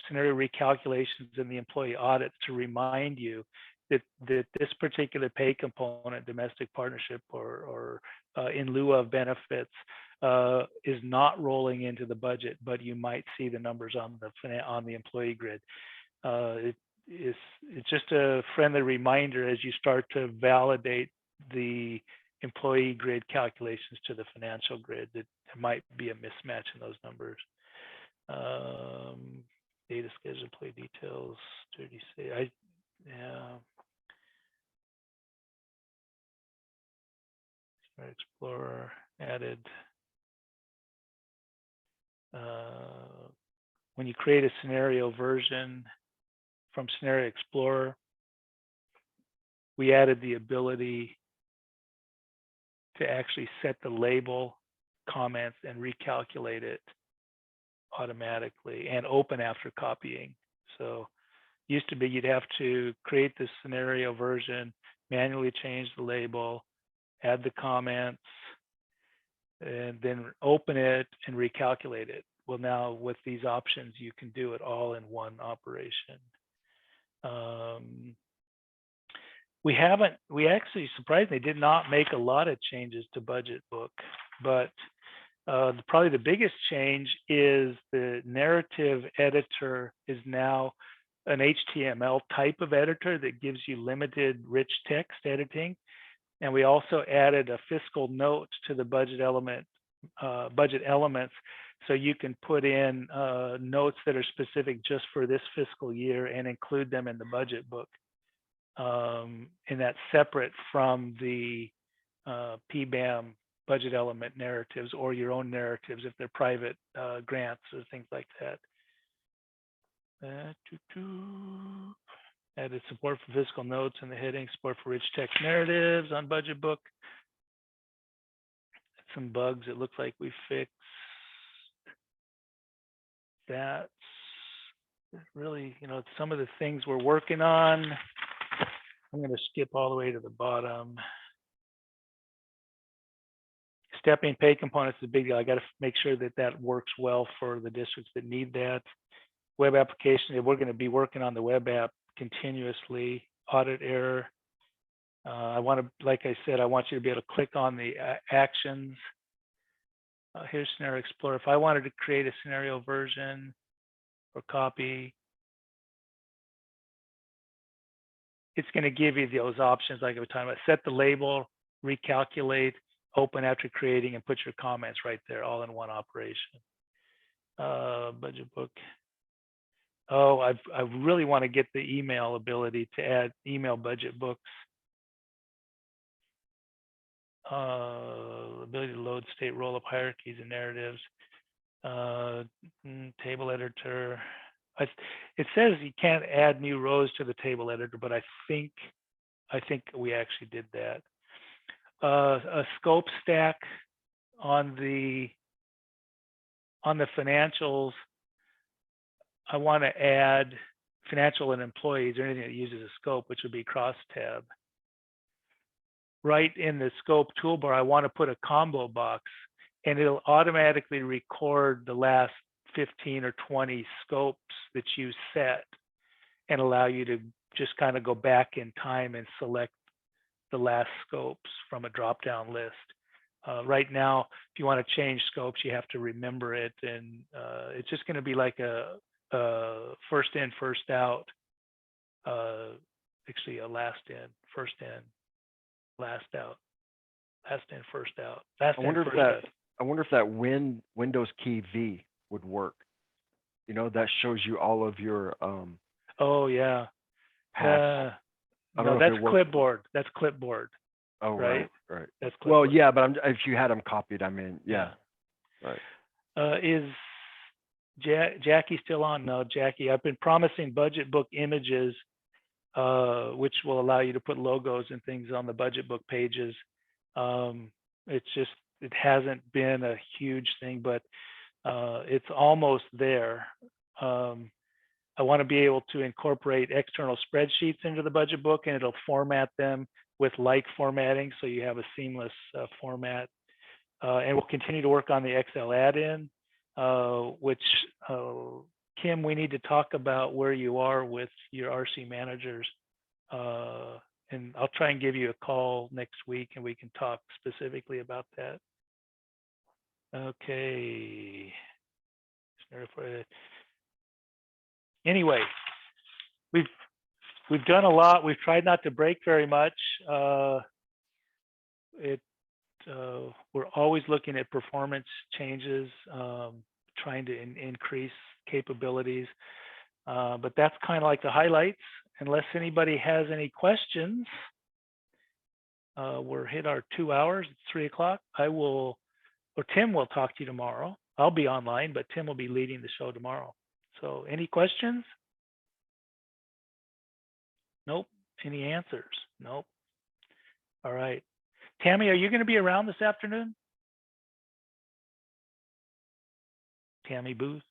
scenario recalculations in the employee audits to remind you that this particular pay component, domestic partnership or in lieu of benefits, is not rolling into the budget, but you might see the numbers on the employee grid. It's just a friendly reminder as you start to validate the employee grid calculations to the financial grid that there might be a mismatch in those numbers. Data schedule, employee details, 30. Explorer added. When you create a scenario version from Scenario Explorer, we added the ability to actually set the label, comments, and recalculate it automatically and open after copying. So used to be you'd have to create this scenario version, manually change the label, add the comments, and then open it and recalculate it. Well, now with these options, you can do it all in one operation. We actually surprisingly did not make a lot of changes to Budget Book, but probably the biggest change is the narrative editor is now an HTML type of editor that gives you limited rich text editing. And we also added a fiscal note to the budget elements, so you can put in notes that are specific just for this fiscal year and include them in the budget book. And that's separate from the PBAM budget element narratives or your own narratives if they're private grants or things like that. Added support for fiscal notes in the heading, support for rich text narratives on budget book. Some bugs it looks like we fixed. That's really, some of the things we're working on. I'm going to skip all the way to the bottom. Stepping pay components is a big deal. I got to make sure that that works well for the districts that need that. Web application, we're going to be working on the web app continuously. Audit error. Like I said, I want you to be able to click on the actions. Here's Scenario Explorer. If I wanted to create a scenario version or copy, it's going to give you those options like I was talking about. Set the label, recalculate, open after creating, and put your comments right there, all in one operation. Budget book. Oh, I really want to get the email ability to add email budget books. Ability to load state roll-up hierarchies and narratives. Table editor. It says you can't add new rows to the table editor, but I think we actually did that. A scope stack on the financials. I want to add financial and employees or anything that uses a scope, which would be cross tab. Right in the scope toolbar, I want to put a combo box, and it'll automatically record the last 15 or 20 scopes that you set and allow you to just kind of go back in time and select the last scopes from a drop-down list. Right now, if you want to change scopes, you have to remember it, and it's just going to be like a first in, first out. Actually, a last in, first in, last out, last in, first out. Last I wonder in, if first out. I wonder if that Windows key V would work. That shows you all of your Oh yeah. paths. I don't No, know if that's it works. clipboard. That's clipboard. Oh, right. right. That's Well, clipboard. yeah, but if you had them copied, I mean, yeah. Right. Is Jackie still on? No, Jackie. I've been promising budget book images, which will allow you to put logos and things on the budget book pages. It hasn't been a huge thing, but it's almost there. I want to be able to incorporate external spreadsheets into the budget book, and it'll format them with like formatting, so you have a seamless format. And we'll continue to work on the Excel add-in, which Kim, we need to talk about where you are with your RC managers. And I'll try and give you a call next week and we can talk specifically about that. Okay. Anyway, we've done a lot. We've tried not to break very much. We're always looking at performance changes, trying to increase capabilities. But that's kind of like the highlights. Unless anybody has any questions, we're hit our 2 hours. It's 3 o'clock. Tim will talk to you tomorrow. I'll be online, but Tim will be leading the show tomorrow. So any questions? Nope. Any answers? Nope. All right. Tammy, are you going to be around this afternoon? Tammy Booth?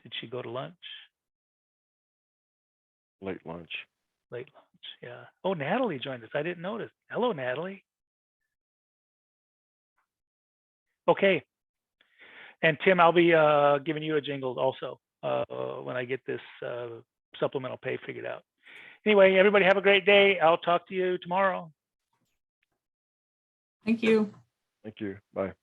Did she go to lunch? Late lunch. Late lunch, yeah. Oh, Natalie joined us. I didn't notice. Hello, Natalie. Okay. And Tim, I'll be giving you a jingle also when I get this supplemental pay figured out. Anyway, everybody have a great day. I'll talk to you tomorrow. Thank you. Thank you. Bye.